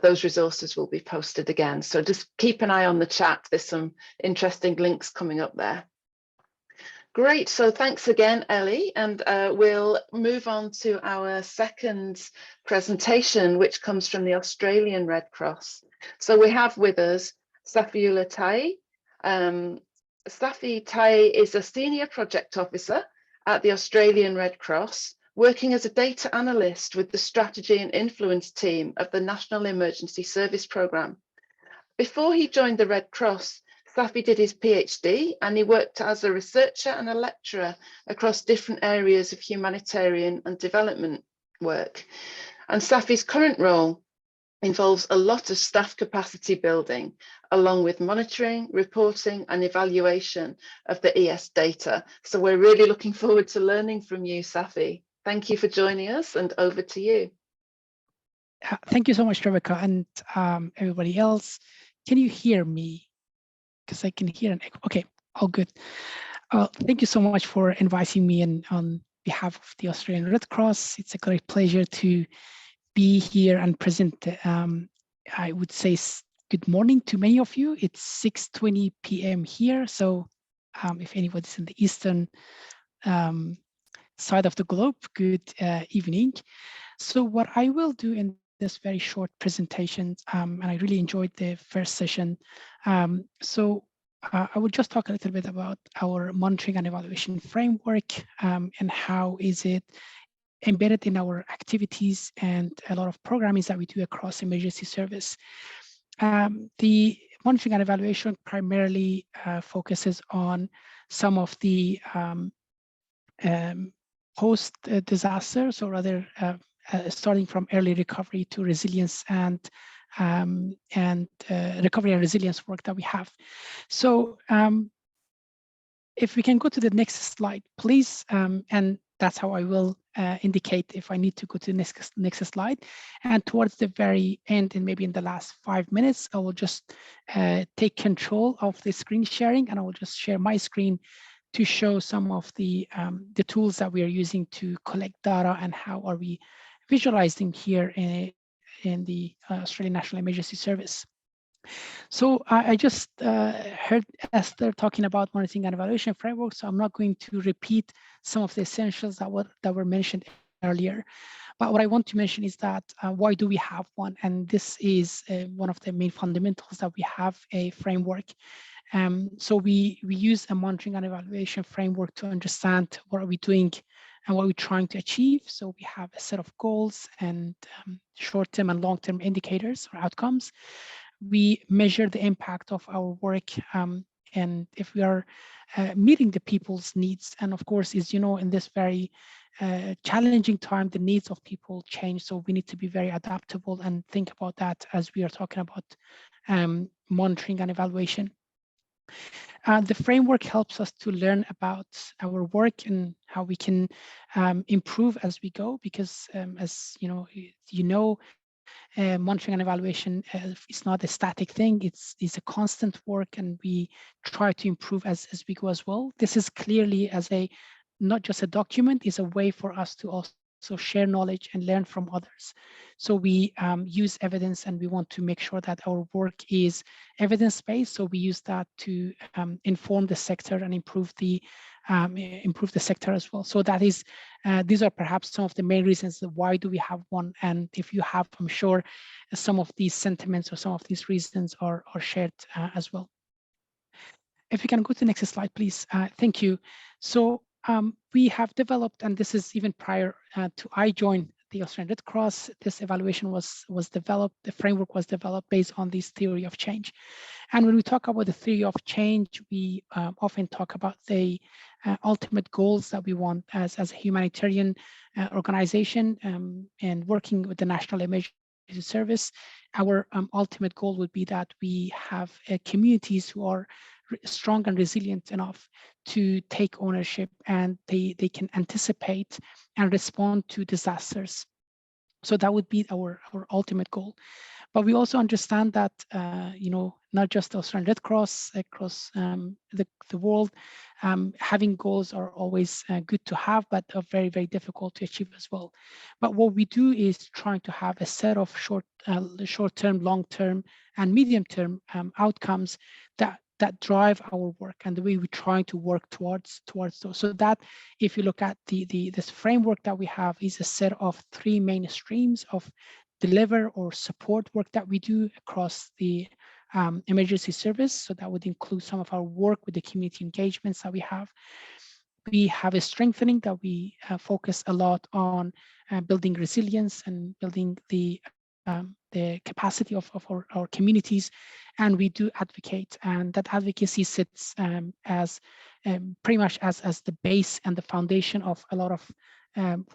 those resources will be posted again. So just keep an eye on the chat. There's some interesting links coming up there. Great, so thanks again, Elie, and we'll move on to our second presentation, which comes from the Australian Red Cross. So we have with us Safi Taye. Safi Taye is a senior project officer at the Australian Red Cross, working as a data analyst with the strategy and influence team of the National Emergency Service Programme. Before he joined the Red Cross, Safi did his PhD and he worked as a researcher and a lecturer across different areas of humanitarian and development work. And Safi's current role involves a lot of staff capacity building, along with monitoring, reporting and evaluation of the ES data. So we're really looking forward to learning from you, Safi. Thank you for joining us, and over to you. Thank you so much, Rebecca, and everybody else. Can you hear me? Because I can hear an echo. Okay, all good. Thank you so much for inviting me in on behalf of the Australian Red Cross. It's a great pleasure to be here and present. I would say good morning to many of you. It's 6:20 p.m. here. So if anybody's in the eastern side of the globe, good evening. So what I will do in this very short presentation, and I really enjoyed the first session. I will just talk a little bit about our monitoring and evaluation framework and how is it embedded in our activities and a lot of programming that we do across emergency service. The monitoring and evaluation primarily focuses on some of the post-disasters, or rather starting from early recovery to resilience and recovery and resilience work that we have. So if we can go to the next slide, please, and that's how I will indicate if I need to go to the next slide. And towards the very end, and maybe in the last 5 minutes, I will just take control of the screen sharing, and I will just share my screen to show some of the tools that we are using to collect data and how are we visualizing here in the Australian National Emergency Service. So I just heard Esther talking about monitoring and evaluation framework, so I'm not going to repeat some of the essentials that were mentioned earlier. But what I want to mention is that why do we have one? And this is one of the main fundamentals, that we have a framework. So we use a monitoring and evaluation framework to understand what are we doing and what we're trying to achieve. So we have a set of goals and short-term and long-term indicators or outcomes. we measure the impact of our work, and if we are meeting the people's needs. And of course, as you know, in this very challenging time, the needs of people change. So we need to be very adaptable and think about that as we are talking about monitoring and evaluation. The framework helps us to learn about our work and how we can improve as we go, because as you know, monitoring and evaluation is not a static thing. It's a constant work, and we try to improve as we go as well. This is clearly not just a document, is a way for us to also share knowledge and learn from others. So we use evidence, and we want to make sure that our work is evidence-based. So we use that to inform the sector and improve the sector as well. So that is, these are perhaps some of the main reasons why do we have one. And if you have, I'm sure some of these sentiments or some of these reasons are shared as well. If you can go to the next slide, please. Thank you. So we have developed, and this is even prior to I joined the Australian Red Cross, this evaluation was developed, the framework was developed based on this theory of change. And when we talk about the theory of change, we often talk about the ultimate goals that we want as a humanitarian organization, and working with the National Emergency Service. Our ultimate goal would be that we have communities who are strong and resilient enough to take ownership, and they can anticipate and respond to disasters. So that would be our ultimate goal. But we also understand that, not just the Australian Red Cross, across the world, having goals are always good to have, but are very, very difficult to achieve as well. But what we do is trying to have a set of short-term, long-term, and medium-term outcomes that drive our work and the way we try to work towards those. So that, if you look at this framework that we have, is a set of 3 main streams of deliver or support work that we do across the emergency service. So that would include some of our work with the community engagements that we have. We have a strengthening that we focus a lot on building resilience and building the capacity of our communities, and we do advocate, and that advocacy sits as pretty much as the base and the foundation of a lot of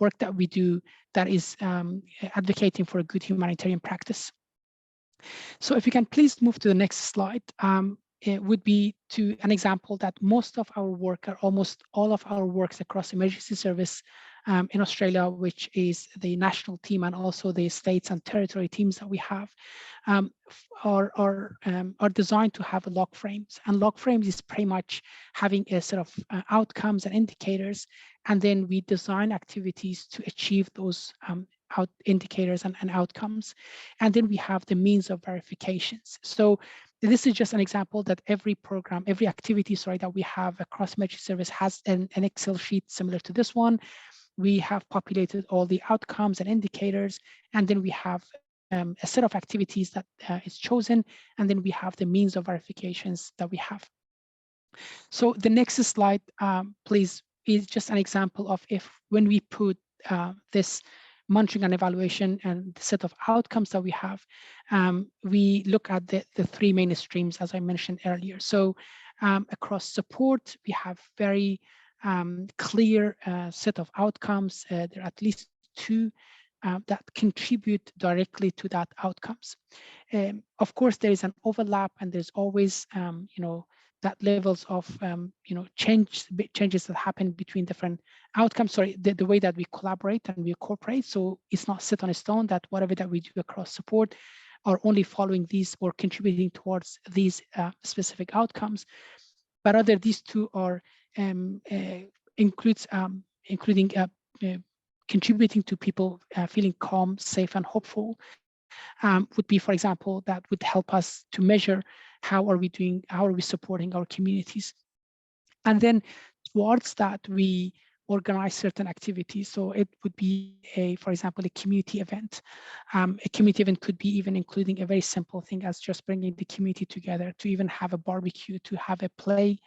work that we do, that is advocating for a good humanitarian practice. So if you can please move to the next slide. It would be to an example that most of our work, or almost all of our works across emergency service in Australia, which is the national team and also the states and territory teams that we have, are designed to have log frames. And log frames is pretty much having a sort of outcomes and indicators, and then we design activities to achieve those indicators and outcomes. And then we have the means of verifications. So this is just an example that every program, every activity, that we have across emergency service has an Excel sheet similar to this one. We have populated all the outcomes and indicators, and then we have a set of activities that is chosen, and then we have the means of verifications that we have. So the next slide, please, is just an example of when we put this monitoring and evaluation and the set of outcomes that we have, we look at the 3 main streams, as I mentioned earlier. So across support, we have very clear set of outcomes. There are at least 2 that contribute directly to that outcomes. Of course, there is an overlap, and there's always, that levels of, changes that happen between different outcomes. The way that we collaborate and we cooperate. So it's not set on a stone that whatever that we do across support are only following these or contributing towards these specific outcomes. But rather, these 2 are including contributing to people feeling calm, safe, and hopeful. Would be, for example, that would help us to measure how are we supporting our communities. And then towards that, we organize certain activities. So it would be for example, a community event. A community event could be even including a very simple thing as just bringing the community together, to even have a barbecue, to have a play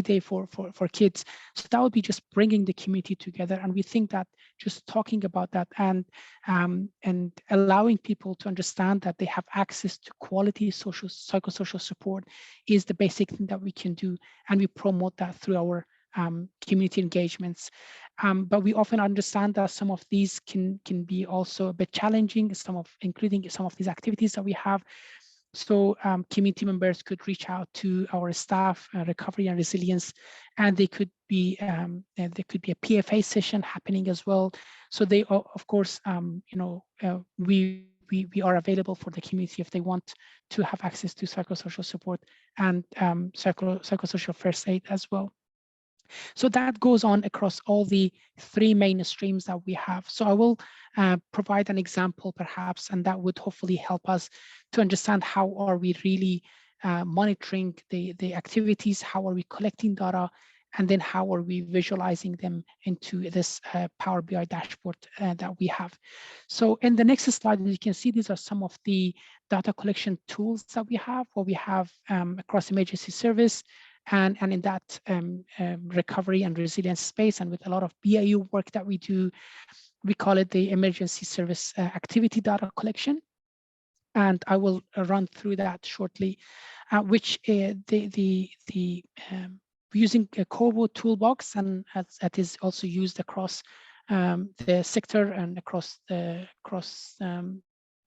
day for kids. So that would be just bringing the community together. And we think that just talking about that and allowing people to understand that they have access to quality psychosocial support is the basic thing that we can do, and we promote that through our community engagements. But we often understand that some of these can be also a bit challenging, including some of these activities that we have. So community members could reach out to our staff, recovery and resilience, and there could be a PFA session happening as well. So they, of course, we are available for the community if they want to have access to psychosocial support and psychosocial first aid as well. So that goes on across all the three main streams that we have. So I will provide an example perhaps, and that would hopefully help us to understand how are we really monitoring the activities, how are we collecting data, and then how are we visualizing them into this Power BI dashboard that we have. So in the next slide, you can see these are some of the data collection tools that we have, what we have across emergency service, and in that recovery and resilience space, and with a lot of BAU work that we do, we call it the emergency service activity data collection. And I will run through that shortly, which using a Kobo toolbox, and that is also used across the sector and across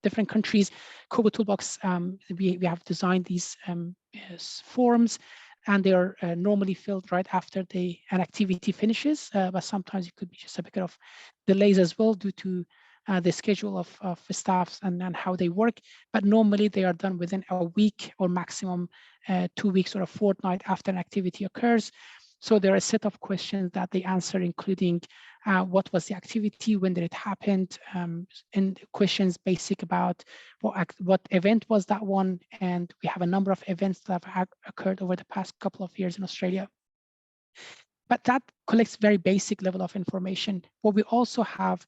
different countries. Kobo toolbox, we have designed these forms, and they are normally filled right after an activity finishes, but sometimes it could be just a bit of delays as well due to the schedule of staffs and how they work. But normally they are done within a week or maximum 2 weeks or a fortnight after an activity occurs. So there are a set of questions that they answer, including what was the activity, when did it happen, and questions basic about what event was that one. And we have a number of events that have occurred over the past couple of years in Australia. But that collects very basic level of information. What we also have,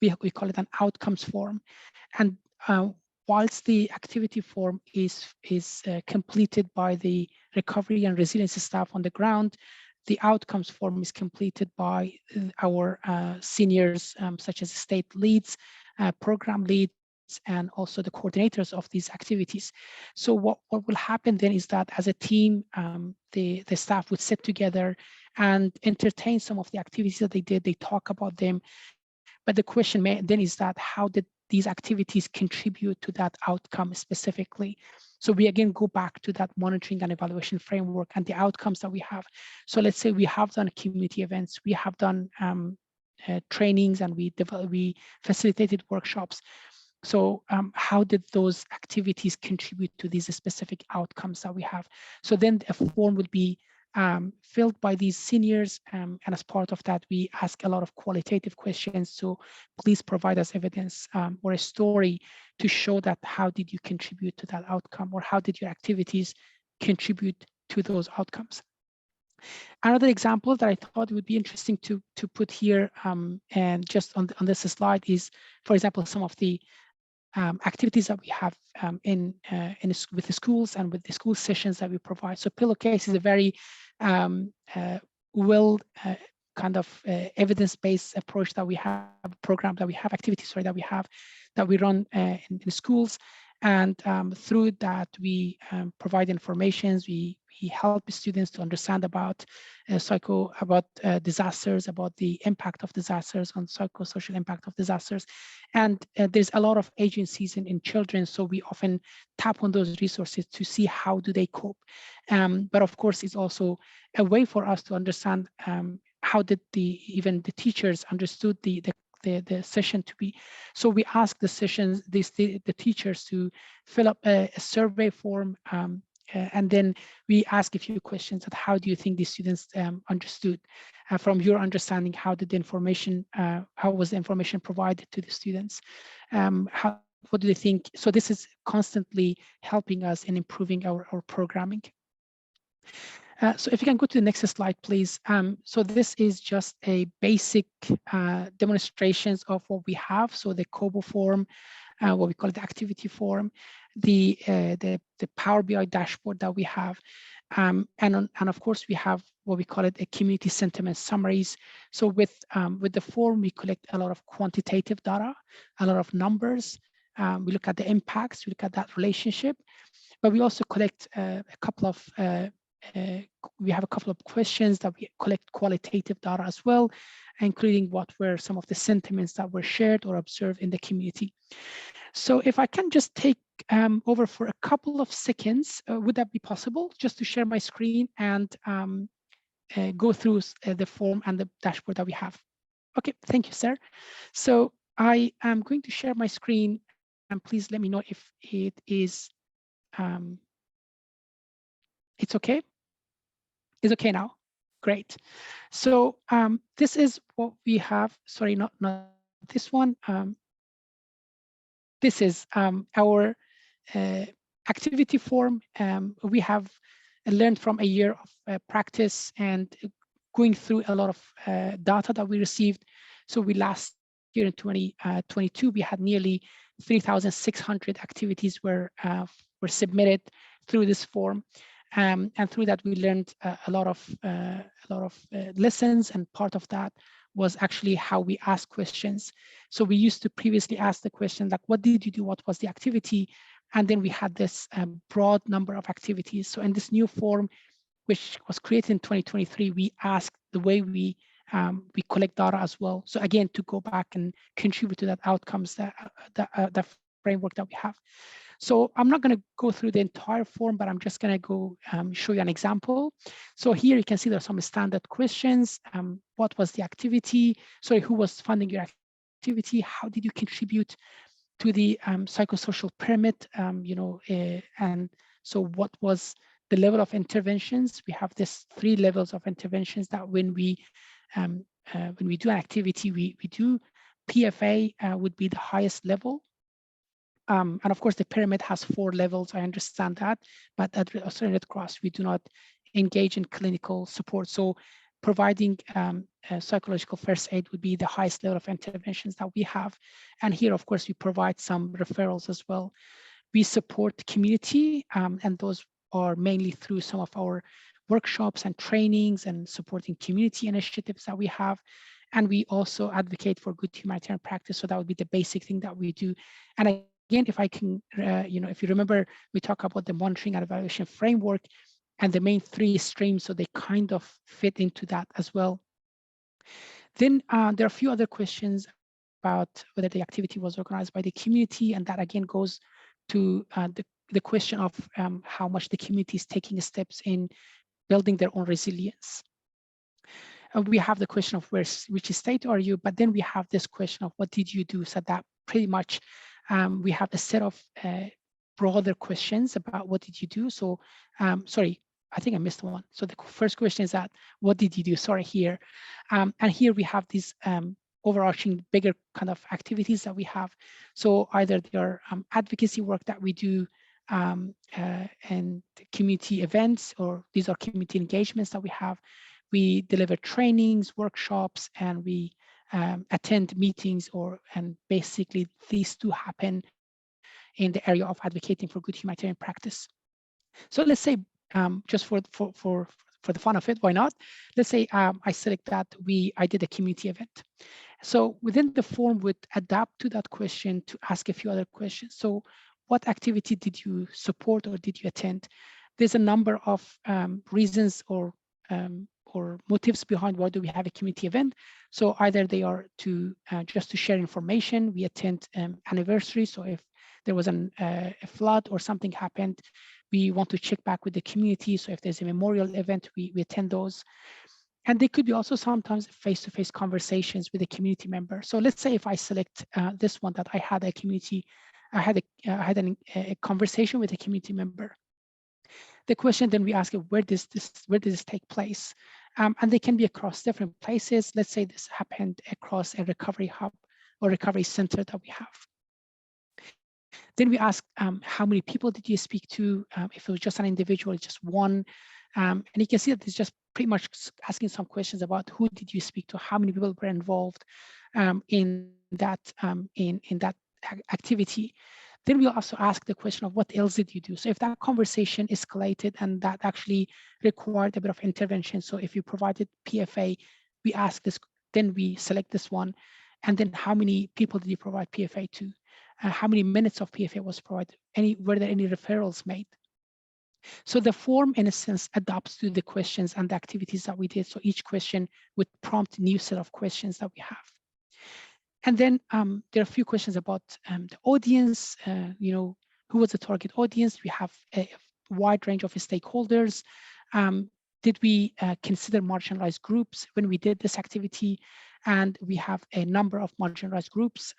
we call it an outcomes form. And whilst the activity form is completed by the recovery and resilience staff on the ground, the outcomes form is completed by our seniors, such as state leads, program leads, and also the coordinators of these activities. So what will happen then is that as a team, the staff would sit together and entertain some of the activities that they did. They talk about them. But the question then is that how did these activities contribute to that outcome specifically? So we again go back to that monitoring and evaluation framework and the outcomes that we have. So let's say we have done community events, we have done trainings, and we facilitated workshops. So how did those activities contribute to these specific outcomes that we have? So then a form would be filled by these seniors, and as part of that, we ask a lot of qualitative questions. So please provide us evidence or a story to show that how did you contribute to that outcome, or how did your activities contribute to those outcomes. Another example that I thought would be interesting to put here, and just on this slide, is, for example, some of the activities that we have with the schools and with the school sessions that we provide. So Pillowcase is a very kind of evidence-based approach that we have, program that we have, activities that we run in the schools. And through that, we provide informations. We help students to understand about disasters, about the impact of disasters, on psychosocial impact of disasters. And there's a lot of agencies in children, so we often tap on those resources to see how do they cope. But of course, it's also a way for us to understand how did even the teachers understood the session to be. So we ask the teachers to fill up a survey form, and then we ask a few questions at how do you think the students understood? From your understanding, how did the information, how was the information provided to the students? What do they think? So this is constantly helping us in improving our programming. So if you can go to the next slide, please. So this is just a basic demonstrations of what we have. So the Kobo form, what we call the activity form, the Power BI dashboard that we have, and of course we have what we call it a community sentiment summaries. So with the form, we collect a lot of quantitative data, a lot of numbers. We look at the impacts, we look at that relationship, but we also collect a couple of we have a couple of questions that we collect qualitative data as well, including what were some of the sentiments that were shared or observed in the community. So if I can just take over for a couple of seconds, would that be possible? Just to share my screen and go through the form and the dashboard that we have. Okay, thank you, sir. So I am going to share my screen, and please let me know if it is, it's okay? Is okay now? Great. So this is what we have. Sorry, not this one. This is our activity form. We have learned from a year of practice and going through a lot of data that we received. So we last year in 2022, we had nearly 3,600 activities were submitted through this form. And through that, we learned a lot of lessons, and part of that was actually how we ask questions. So we used to previously ask the question like, what did you do? What was the activity? And then we had this broad number of activities. So in this new form, which was created in 2023, we asked the way we collect data as well. So again, to go back and contribute to that outcomes, the framework that we have. So I'm not going to go through the entire form, but I'm just going to go show you an example. So here you can see there's some standard questions. What was the activity? Sorry, who was funding your activity? How did you contribute to the psychosocial pyramid? And so what was the level of interventions? We have this 3 levels of interventions that when we do an activity, we do. PFA would be the highest level. And of course, the pyramid has 4 levels. I understand that, but at Australian Red Cross, we do not engage in clinical support. So providing psychological first aid would be the highest level of interventions that we have. And here, of course, we provide some referrals as well. We support the community, and those are mainly through some of our workshops and trainings and supporting community initiatives that we have. And we also advocate for good humanitarian practice. So that would be the basic thing that we do. And again, if I can, if you remember, we talk about the monitoring and evaluation framework and the main 3 streams, so they kind of fit into that as well. Then there are a few other questions about whether the activity was organized by the community, and that again goes to the question of how much the community is taking steps in building their own resilience. We have the question of which state are you, but then we have this question of what did you do? So that pretty much we have a set of broader questions about what did you do. So sorry, I think I missed one. So the first question is that what did you do? Sorry, here. And here we have these overarching bigger kind of activities that we have. So either they are advocacy work that we do and community events, or these are community engagements that we have. We deliver trainings, workshops, and we attend meetings, and basically these two happen in the area of advocating for good humanitarian practice. So let's say just for the fun of it, why not? Let's say I select that I did a community event. So within the form would adapt to that question to ask a few other questions. So what activity did you support or did you attend? There's a number of reasons or motives behind why do we have a community event. So either they are to just to share information. We attend anniversaries. So if there was a flood or something happened, we want to check back with the community. So if there's a memorial event, we attend those. And they could be also sometimes face-to-face conversations with a community member. So let's say if I select this one, that I had a community, I had a conversation with a community member. The question then we ask, where does this take place? And they can be across different places. Let's say this happened across a recovery hub or recovery center that we have. Then we ask, how many people did you speak to? If it was just an individual, just one. And you can see that it's just pretty much asking some questions about who did you speak to, how many people were involved in that activity. Then we'll also ask the question of what else did you do? So if that conversation escalated and that actually required a bit of intervention, so if you provided PFA, we ask this, then we select this one. And then how many people did you provide PFA to? How many minutes of PFA was provided? Were there any referrals made? So the form, in a sense, adapts to the questions and the activities that we did. So each question would prompt a new set of questions that we have. And then there are a few questions about the audience, who was the target audience? We have a wide range of stakeholders. Did we consider marginalized groups when we did this activity? And we have a number of marginalized groups,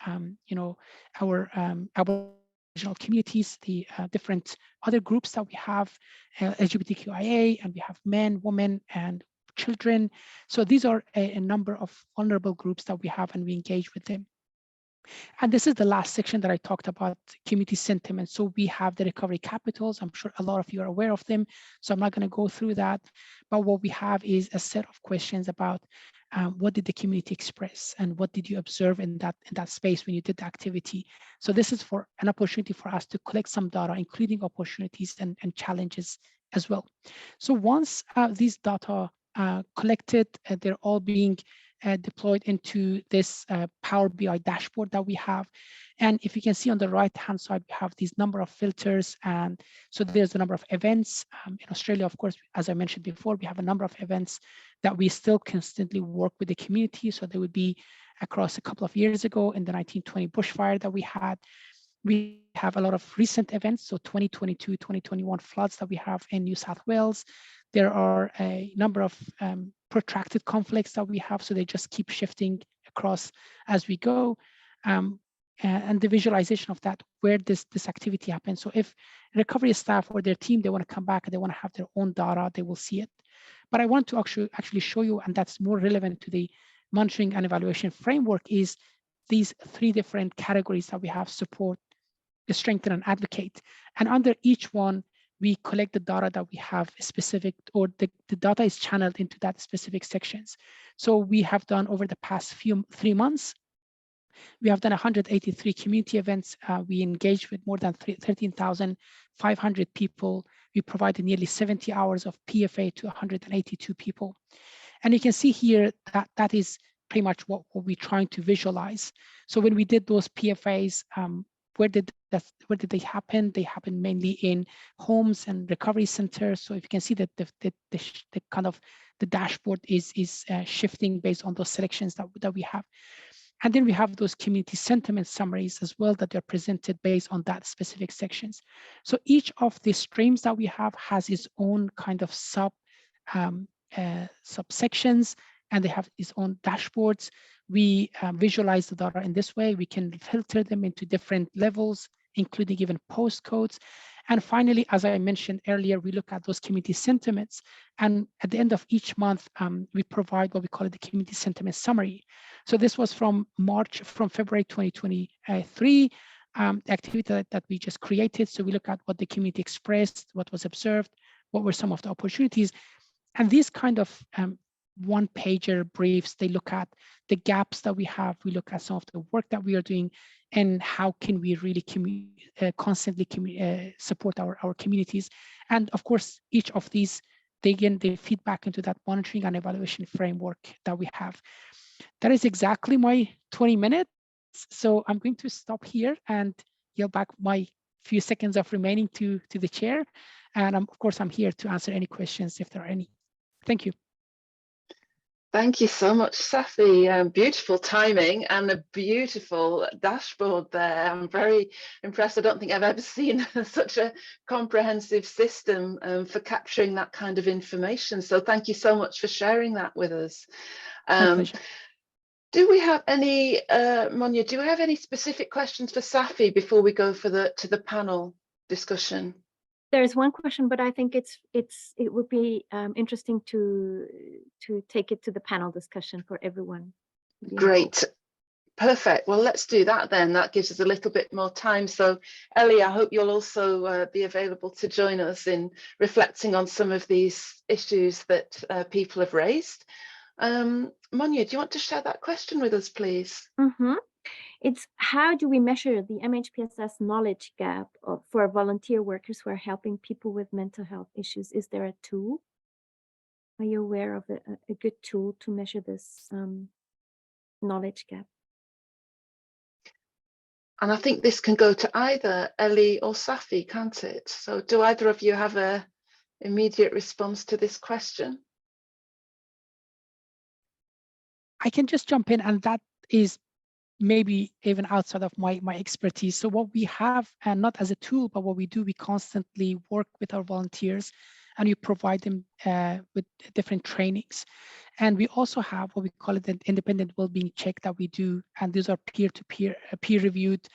our Aboriginal communities, the different other groups that we have, LGBTQIA, and we have men, women, and children. So these are a number of vulnerable groups that we have, and we engage with them. And this is the last section that I talked about, community sentiment. So we have the recovery capitals. I'm sure a lot of you are aware of them, so I'm not going to go through that. But what we have is a set of questions about what did the community express and what did you observe in that space when you did the activity. So this is for an opportunity for us to collect some data, including opportunities and challenges as well. So once these data collected, they're all being deployed into this Power BI dashboard that we have. And if you can see on the right-hand side, we have these number of filters. And so there's a number of events. In Australia, of course, as I mentioned before, we have a number of events that we still constantly work with the community. So they would be across a couple of years ago in the 1920 bushfire that we had. We have a lot of recent events, so 2022, 2021 floods that we have in New South Wales. There are a number of protracted conflicts that we have, so they just keep shifting across as we go. And the visualization of that, where this activity happens. So if recovery staff or their team, they want to come back and they want to have their own data, they will see it. But I want to actually show you, and that's more relevant to the monitoring and evaluation framework, is these three different categories that we have: support, strengthen, and advocate. And under each one, we collect the data that we have specific, or the data is channeled into that specific sections. So we have done over the past 3 months, we have done 183 community events. We engaged with more than 13,500 people. We provided nearly 70 hours of PFA to 182 people. And you can see here that that is pretty much what we're trying to visualize. So when we did those PFAs, where did they happen? They happen mainly in homes and recovery centers. So if you can see that the kind of the dashboard is shifting based on those selections that we have. And then we have those community sentiment summaries as well that are presented based on that specific sections. So each of the streams that we have has its own kind of subsections, and they have its own dashboards. We visualize the data in this way. We can filter them into different levels, including even postcodes. And finally, as I mentioned earlier, we look at those community sentiments. And at the end of each month, we provide what we call the community sentiment summary. So this was from February 2023, the activity that we just created. So we look at what the community expressed, what was observed, what were some of the opportunities. And these kind of one-pager briefs, they look at the gaps that we have. We look at some of the work that we are doing and how can we really constantly support our communities. And of course, each of these, they feed back into that monitoring and evaluation framework that we have. That is exactly my 20 minutes. So I'm going to stop here and yield back my few seconds of remaining to the chair. And of course, I'm here to answer any questions if there are any. Thank you. Thank you so much, Safi. Beautiful timing and a beautiful dashboard there. I'm very impressed. I don't think I've ever seen such a comprehensive system for capturing that kind of information. So thank you so much for sharing that with us. Do we have any, Monia, do we have any specific questions for Safi before we go to the panel discussion? There's one question, but I think it would be interesting to take it to the panel discussion for everyone. Great. Perfect. Well, let's do that then. That gives us a little bit more time. So, Elie, I hope you'll also be available to join us in reflecting on some of these issues that people have raised. Monia, do you want to share that question with us, please? It's how do we measure the MHPSS knowledge gap for volunteer workers who are helping people with mental health issues? Is there a tool? Are you aware of a good tool to measure this knowledge gap? And I think this can go to either Elie or Safi, can't it? So do either of you have an immediate response to this question? I can just jump in, and that is maybe even outside of my expertise. So what we have, and not as a tool, but what we do, we constantly work with our volunteers and we provide them with different trainings. And we also have what we call it an independent well-being check that we do. And these are peer-to-peer, peer-reviewed,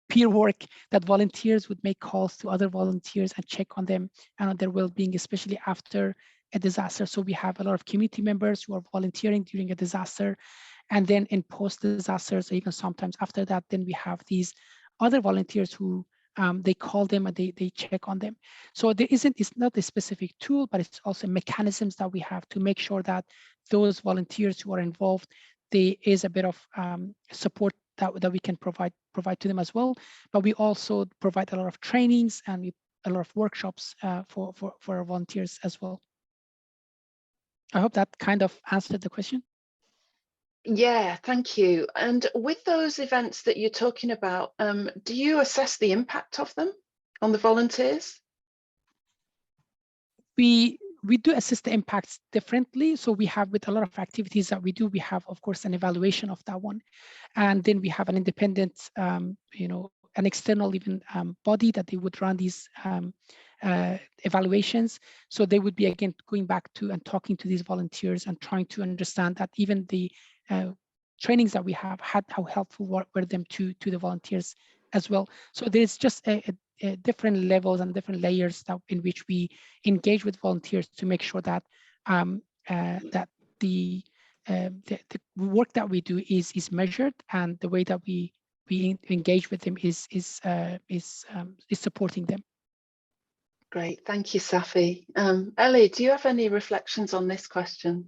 peer work that volunteers would make calls to other volunteers and check on them and on their well-being, especially after a disaster. So we have a lot of community members who are volunteering during a disaster. And then in post-disasters, even sometimes after that, then we have these other volunteers who they call them and they check on them. So it's not a specific tool, but it's also mechanisms that we have to make sure that those volunteers who are involved, there is a bit of support that we can provide to them as well. But we also provide a lot of trainings and a lot of workshops for our volunteers as well. I hope that kind of answered the question. Yeah, thank you. And with those events that you're talking about, do you assess the impact of them on the volunteers? We do assess the impacts differently. So we have, with a lot of activities that we do, we have, of course, an evaluation of that one. And then we have an independent, an external even body that they would run these evaluations. So they would be, again, going back to and talking to these volunteers and trying to understand that even the trainings that we have had, how helpful were them to the volunteers as well. So there's just a different levels and different layers in which we engage with volunteers to make sure that that the work that we do is measured, and the way that we engage with them is supporting them. Great, thank you, Safi. Elie, do you have any reflections on this question?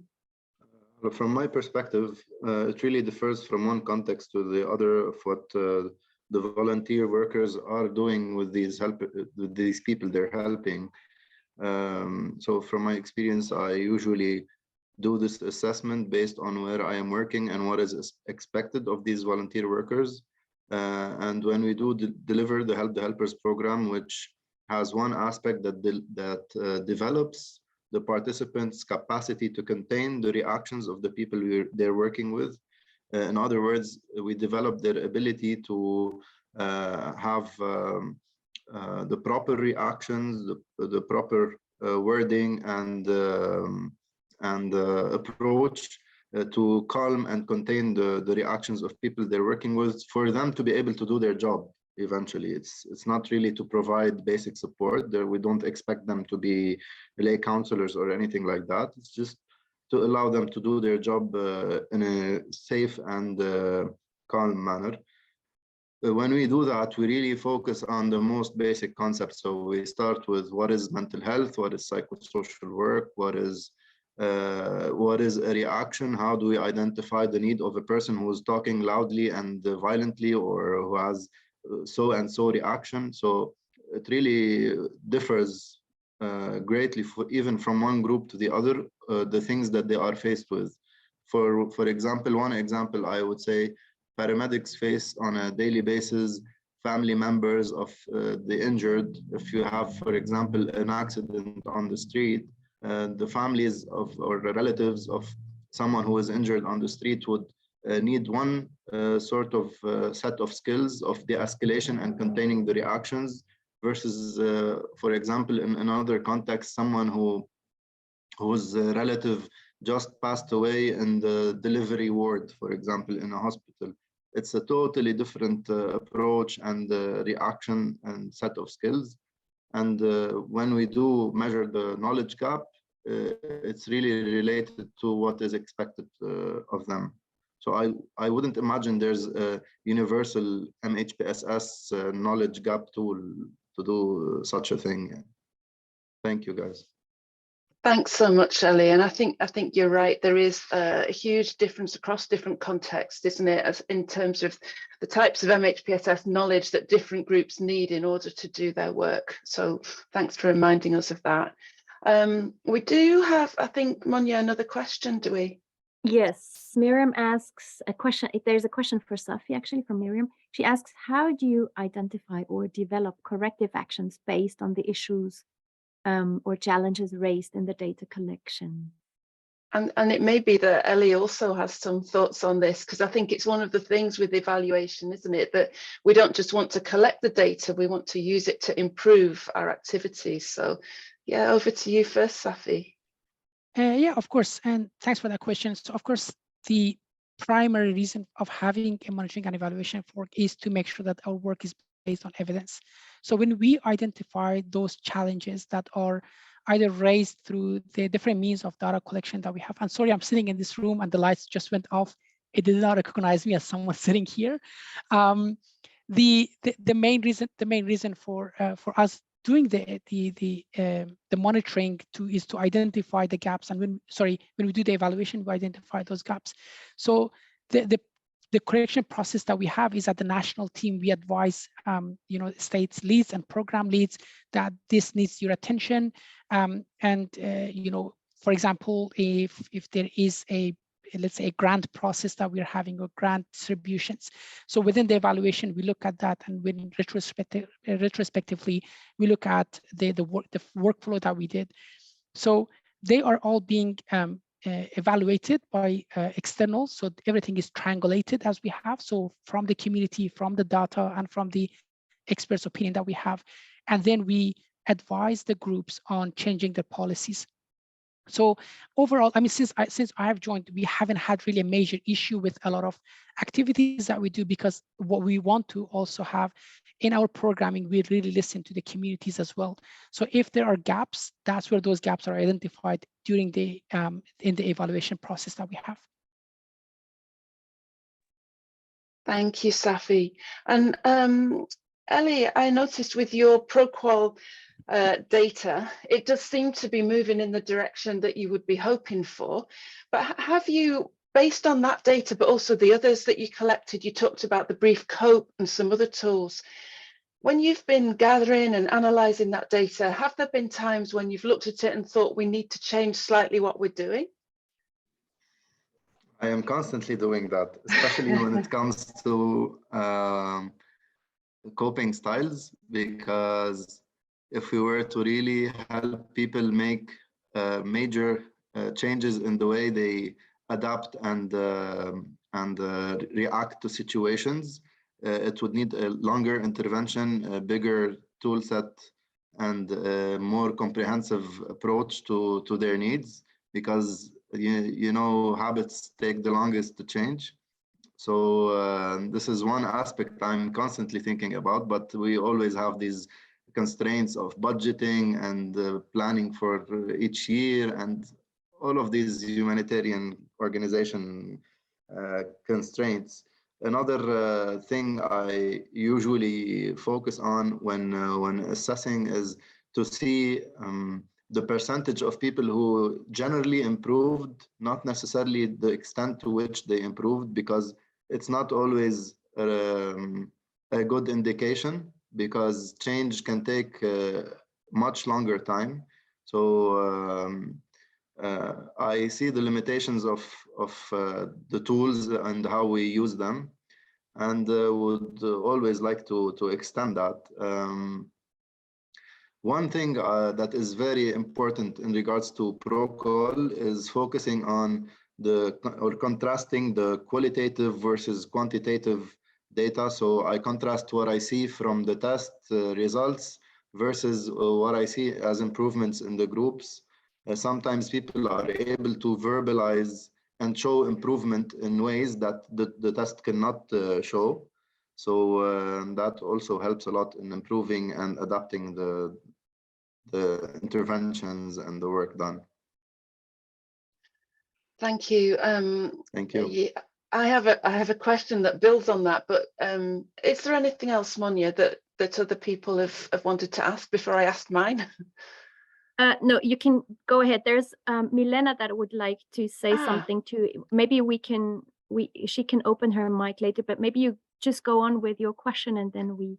From my perspective, it really differs from one context to the other of what the volunteer workers are doing with these people they're helping. So from my experience, I usually do this assessment based on where I am working and what is expected of these volunteer workers. And when we do deliver the Help the Helpers program, which has one aspect that develops the participants' capacity to contain the reactions of the people they're working with. In other words, we develop their ability to have the proper reactions, the proper wording and approach to calm and contain the reactions of people they're working with, for them to be able to do their job. Eventually, it's not really to provide basic support. We don't expect them to be lay counselors or anything like that. It's just to allow them to do their job in a safe and calm manner. When we do that, we really focus on the most basic concepts. So we start with what is mental health, what is psychosocial work, what is a reaction, how do we identify the need of a person who is talking loudly and violently, or who has so and so reaction. So it really differs greatly even from one group to the other, the things that they are faced with. For example, one example I would say, paramedics face on a daily basis family members of the injured. If you have, for example, an accident on the street, the families or the relatives of someone who is injured on the street would need one sort of set of skills of de-escalation and containing the reactions, versus, for example, in another context, someone whose relative just passed away in the delivery ward, for example, in a hospital. It's a totally different approach and reaction and set of skills. And when we do measure the knowledge gap, it's really related to what is expected of them. So I wouldn't imagine there's a universal MHPSS knowledge gap tool to do such a thing. Thank you, guys. Thanks so much, Elie. And I think you're right. There is a huge difference across different contexts, isn't it, as in terms of the types of MHPSS knowledge that different groups need in order to do their work. So thanks for reminding us of that. We do have, I think, Monia, another question, do we? Yes, Miriam asks a question. There's a question for Safi, actually, from Miriam. She asks, how do you identify or develop corrective actions based on the issues or challenges raised in the data collection? And it may be that Elie also has some thoughts on this, because I think it's one of the things with evaluation, isn't it, that we don't just want to collect the data, we want to use it to improve our activities. So yeah, over to you first, Safi. Yeah, of course, and thanks for that question. So of course, the primary reason of having a monitoring and evaluation work is to make sure that our work is based on evidence. So when we identify those challenges that are either raised through the different means of data collection that we have, and sorry, I'm sitting in this room and the lights just went off. It did not recognize me as someone sitting here. The main reason for us doing the monitoring is to identify the gaps, and when we do the evaluation, we identify those gaps. So the correction process that we have is at the national team. We advise states leads and program leads that this needs your attention. For example, if there is let's say a grant process that we're having, or grant distributions. So within the evaluation, we look at that, and when retrospectively, we look at the workflow that we did. So they are all being evaluated by externals. So everything is triangulated as we have. So from the community, from the data, and from the experts' opinion that we have. And then we advise the groups on changing their policies. So overall, I mean, since I have joined, we haven't had really a major issue with a lot of activities that we do, because what we want to also have in our programming, we really listen to the communities as well. So if there are gaps, that's where those gaps are identified during the in the evaluation process that we have. Thank you, Safi. And Elie, I noticed with your ProQual data, it does seem to be moving in the direction that you would be hoping for. But have you, based on that data, but also the others that you collected, you talked about the brief cope and some other tools. When you've been gathering and analysing that data, have there been times when you've looked at it and thought we need to change slightly what we're doing? I am constantly doing that, especially when it comes to coping styles, because if we were to really help people make major changes in the way they adapt and react to situations, it would need a longer intervention, a bigger tool set, and a more comprehensive approach to their needs, because habits take the longest to change. So this is one aspect I'm constantly thinking about, but we always have these constraints of budgeting and planning for each year, and all of these humanitarian organization constraints. Another thing I usually focus on when assessing is to see the percentage of people who generally improved, not necessarily the extent to which they improved, because it's not always a good indication, because change can take much longer time. So I see the limitations of the tools and how we use them, and would always like to extend that. One thing that is very important in regards to ProQual is focusing on contrasting the qualitative versus quantitative data. So I contrast what I see from the test results versus what I see as improvements in the groups. Sometimes people are able to verbalize and show improvement in ways that the test cannot show. So that also helps a lot in improving and adapting the interventions and the work done. Thank you. Thank you. I have a question that builds on that, but is there anything else, Monia, that other people have wanted to ask before I ask mine? No, you can go ahead. There's Milena that would like to say something too. Maybe she can open her mic later, but maybe you just go on with your question and then we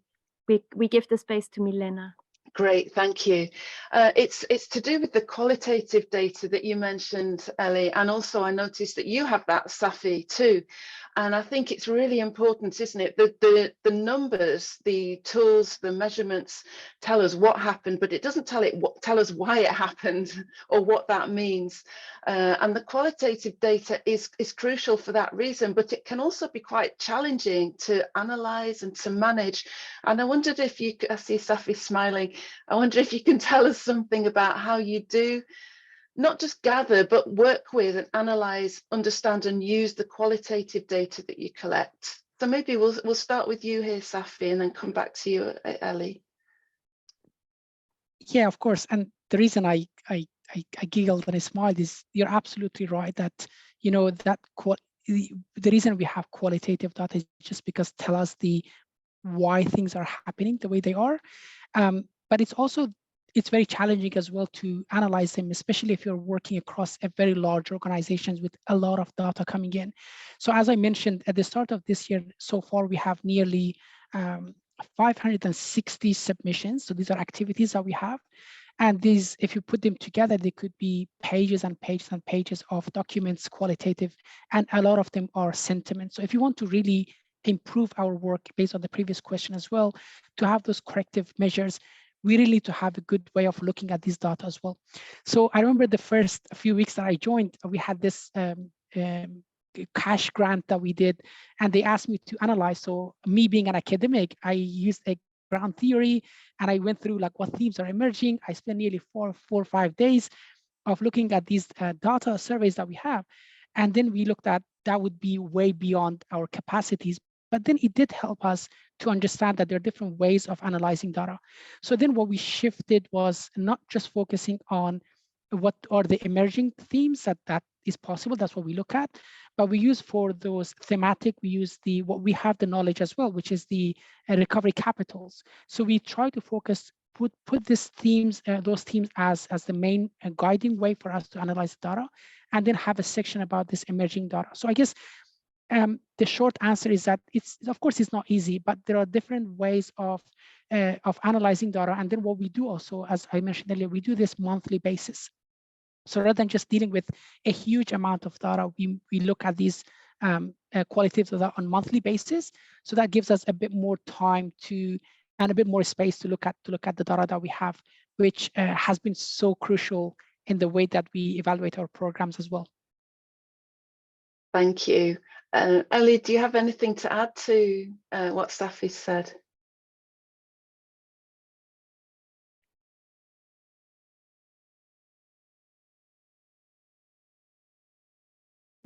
give the space to Milena. Great, thank you. It's to do with the qualitative data that you mentioned, Elie, and also I noticed that you have that, Safi, too. And I think it's really important, isn't it? The numbers, the tools, the measurements tell us what happened, but it doesn't tell us why it happened or what that means. And the qualitative data is crucial for that reason, but it can also be quite challenging to analyze and to manage. And I wondered if you could, I see Safi smiling, I wonder if you can tell us something about how you do not just gather, but work with and analyze, understand and use the qualitative data that you collect. So maybe we'll start with you here, Safi, and then come back to you, Elie. Yeah, of course. And the reason I giggled and I smiled is you're absolutely right that, you know, that the reason we have qualitative data is just because tell us why things are happening the way they are. But it's very challenging as well to analyze them, especially if you're working across a very large organizations with a lot of data coming in. So as I mentioned at the start of this year, so far we have nearly 560 submissions. So these are activities that we have. And these, if you put them together, they could be pages and pages and pages of documents, qualitative, and a lot of them are sentiment. So if you want to really improve our work based on the previous question as well, to have those corrective measures, we really need to have a good way of looking at these data as well. So I remember the first few weeks that I joined, we had this cash grant that we did, and they asked me to analyze. So me being an academic, I used a ground theory, and I went through like what themes are emerging. I spent nearly four or 5 days of looking at these data surveys that we have. And then we looked at that would be way beyond our capacities. But then it did help us to understand that there are different ways of analyzing data. So then what we shifted was not just focusing on what are the emerging themes that is possible, that's what we look at, but we use for those thematic, we use what we have the knowledge as well, which is the recovery capitals. So we try to focus, put these themes, those themes as the main guiding way for us to analyze data, and then have a section about this emerging data. So I guess the short answer is that of course it's not easy, but there are different ways of analyzing data. And then what we do also, as I mentioned earlier, we do this monthly basis. So rather than just dealing with a huge amount of data, we look at these qualitative data on monthly basis. So that gives us a bit more time and a bit more space to look at the data that we have, which has been so crucial in the way that we evaluate our programs as well. Thank you. Elie, do you have anything to add to what Safi said?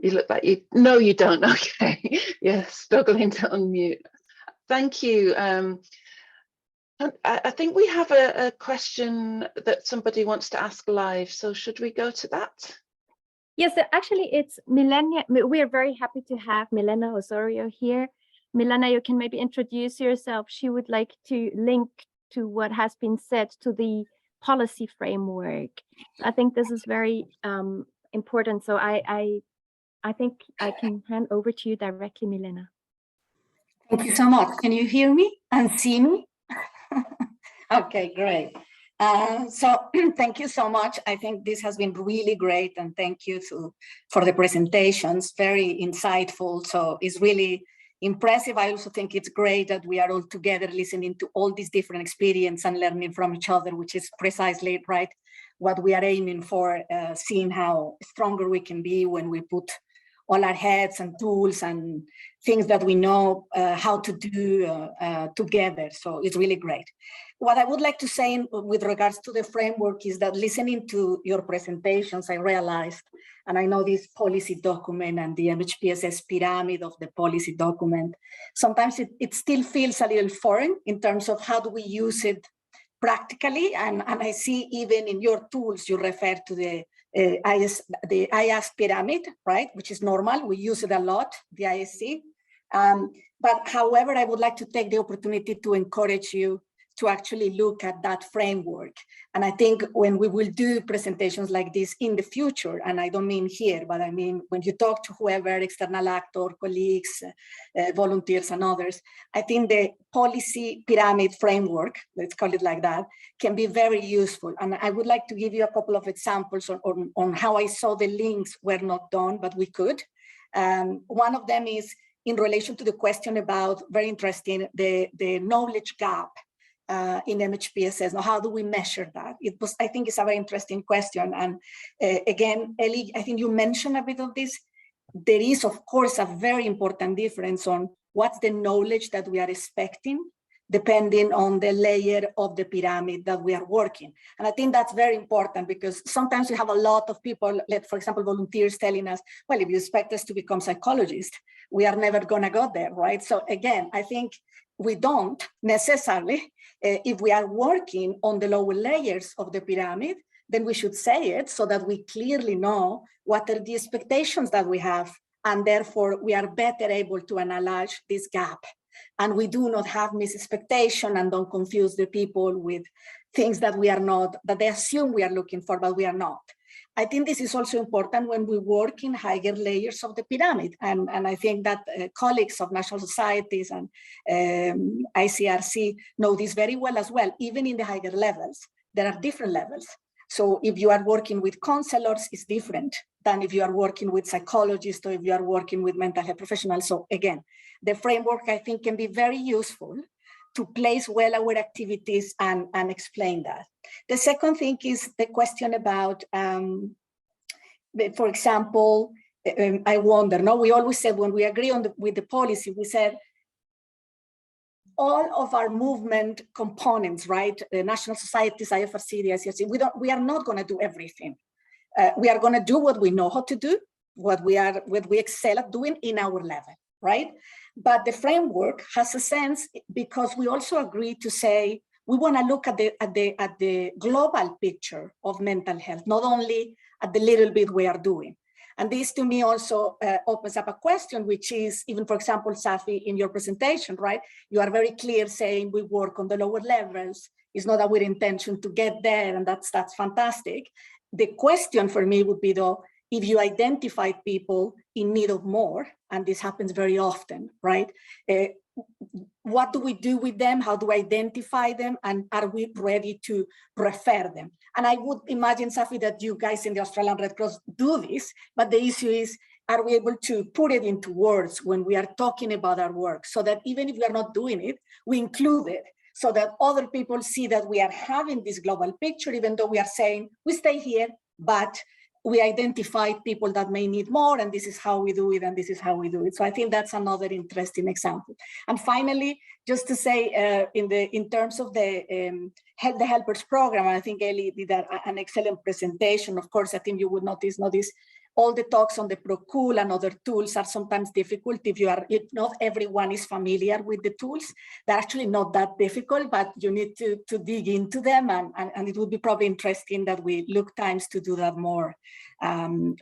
You look like you, no, you don't, okay. You're struggling to unmute. Thank you. I think we have a question that somebody wants to ask live, so should we go to that? Yes, actually it's Milena. We are very happy to have Milena Osorio here. Milena, you can maybe introduce yourself. She would like to link to what has been said to the policy framework. I think this is very important. So I think I can hand over to you directly, Milena. Thank you so much. Can you hear me and see me? Okay, great. So thank you so much. I think this has been really great, and thank you for the presentations, very insightful. So it's really impressive. I also think it's great that we are all together listening to all these different experiences and learning from each other, which is precisely right what we are aiming for, seeing how stronger we can be when we put all our heads and tools and things that we know how to do together. So it's really great. What I would like to say with regards to the framework is that listening to your presentations, I realized, and I know this policy document and the MHPSS pyramid of the policy document, sometimes it still feels a little foreign in terms of how do we use it practically. And I see even in your tools, you refer to the the IAS pyramid, right, which is normal. We use it a lot, the ISC. But however, I would like to take the opportunity to encourage you to actually look at that framework. And I think when we will do presentations like this in the future, and I don't mean here, but I mean when you talk to whoever, external actor, colleagues, volunteers and others, I think the policy pyramid framework, let's call it like that, can be very useful. And I would like to give you a couple of examples on how I saw the links were not done, but we could. One of them is in relation to the question about, very interesting, the knowledge gap in MHPSS. Now, how do we measure that? I think it's a very interesting question. And again, Elie, I think you mentioned a bit of this. There is, of course, a very important difference on what's the knowledge that we are expecting, depending on the layer of the pyramid that we are working. And I think that's very important because sometimes we have a lot of people, for example, volunteers telling us, well, if you expect us to become psychologists, we are never gonna go there, right? So again, I think we don't necessarily, if we are working on the lower layers of the pyramid, then we should say it so that we clearly know what are the expectations that we have, and therefore we are better able to analyze this gap. And we do not have misexpectation and don't confuse the people with things that we are not, that they assume we are looking for, but we are not. I think this is also important when we work in higher layers of the pyramid. And I think that colleagues of national societies and ICRC know this very well as well. Even in the higher levels, there are different levels. So if you are working with counselors, it's different than if you are working with psychologists or if you are working with mental health professionals. So again, the framework I think can be very useful to place well our activities and explain that. The second thing is the question about, for example, I wonder, no, we always said when we agree on with the policy, we said all of our movement components, right? The national societies, IFRC, the ICRC, we are not gonna do everything. We are gonna do what we know how to do, what we excel at doing in our level, right? But the framework has a sense because we also agree to say we want to look at the global picture of mental health, not only at the little bit we are doing. And this to me also opens up a question, which is even, for example, Safi, in your presentation, right? You are very clear saying we work on the lower levels. It's not our intention to get there, and that's fantastic. The question for me would be though, if you identify people in need of more, and this happens very often, right? What do we do with them? How do we identify them? And are we ready to refer them? And I would imagine, Safi, that you guys in the Australian Red Cross do this, but the issue is, are we able to put it into words when we are talking about our work so that even if we are not doing it, we include it so that other people see that we are having this global picture, even though we are saying, we stay here, but we identified people that may need more, and this is how we do it, and this is how we do it. So I think that's another interesting example. And finally, just to say, in terms of the Helpers program, I think Elie did an excellent presentation. Of course, I think you would notice all the talks on the ProCool and other tools are sometimes difficult if not everyone is familiar with the tools. They're actually not that difficult, but you need to dig into them, and it would be probably interesting that we look times to do that more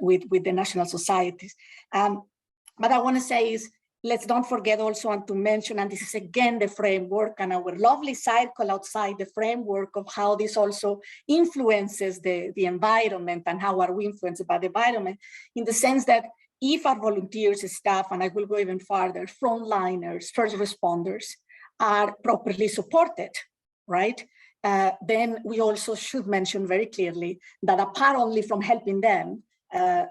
with the national societies. But I want to say is, let's don't forget also and to mention, and this is again the framework and our lovely cycle outside the framework of how this also influences the environment and how are we influenced by the environment, in the sense that if our volunteers, staff, and I will go even farther, frontliners, first responders are properly supported, right? Then we also should mention very clearly that apart only from helping them,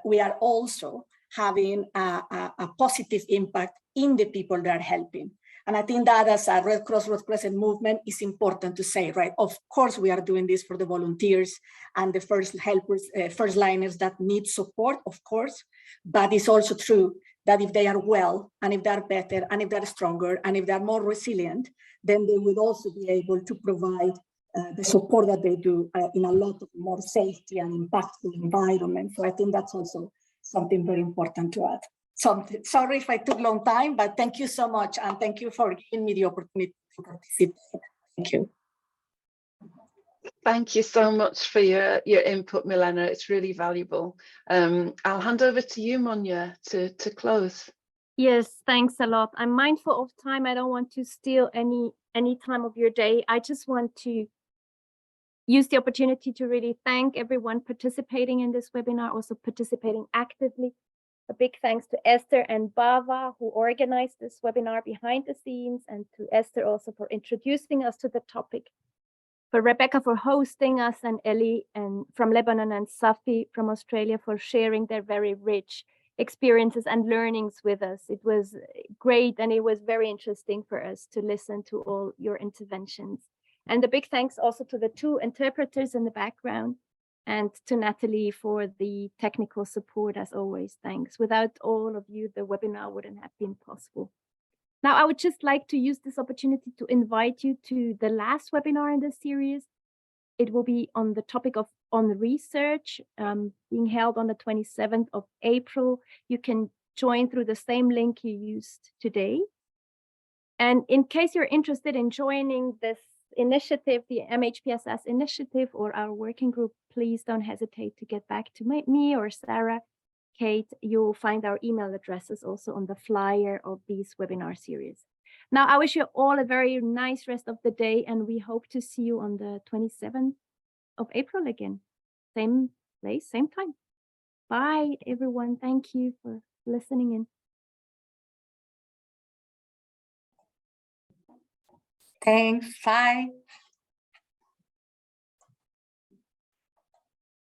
we are also having a positive impact in the people that are helping. And I think that as a Red Cross, Red Crescent movement is important to say, right? Of course, we are doing this for the volunteers and the first helpers, first liners that need support, of course, but it's also true that if they are well, and if they're better, and if they're stronger, and if they're more resilient, then they will also be able to provide the support that they do in a lot of more safety and impactful environment. So I think that's also something very important to add. So, sorry if I took a long time, but thank you so much. And thank you for giving me the opportunity to participate. Thank you. Thank you so much for your input, Milena. It's really valuable. I'll hand over to you, Monia, to close. Yes, thanks a lot. I'm mindful of time. I don't want to steal any time of your day. I just want to use the opportunity to really thank everyone participating in this webinar, also participating actively. A big thanks to Esther and Bava, who organized this webinar behind the scenes, and to Esther also for introducing us to the topic. For Rebecca for hosting us, and Elie and from Lebanon, and Safi from Australia for sharing their very rich experiences and learnings with us. It was great, and it was very interesting for us to listen to all your interventions. And a big thanks also to the two interpreters in the background, and to Natalie for the technical support, as always. Thanks. Without all of you, the webinar wouldn't have been possible. Now, I would just like to use this opportunity to invite you to the last webinar in this series. It will be on the topic of research, being held on the 27th of April. You can join through the same link you used today. And in case you're interested in joining this initiative, the MHPSS initiative, or our working group, please don't hesitate to get back to me or Sarah, Kate. You'll find our email addresses also on the flyer of these webinar series. Now, I wish you all a very nice rest of the day, and we hope to see you on the 27th of April again. Same place, same time. Bye, everyone. Thank you for listening in. Thanks. Bye.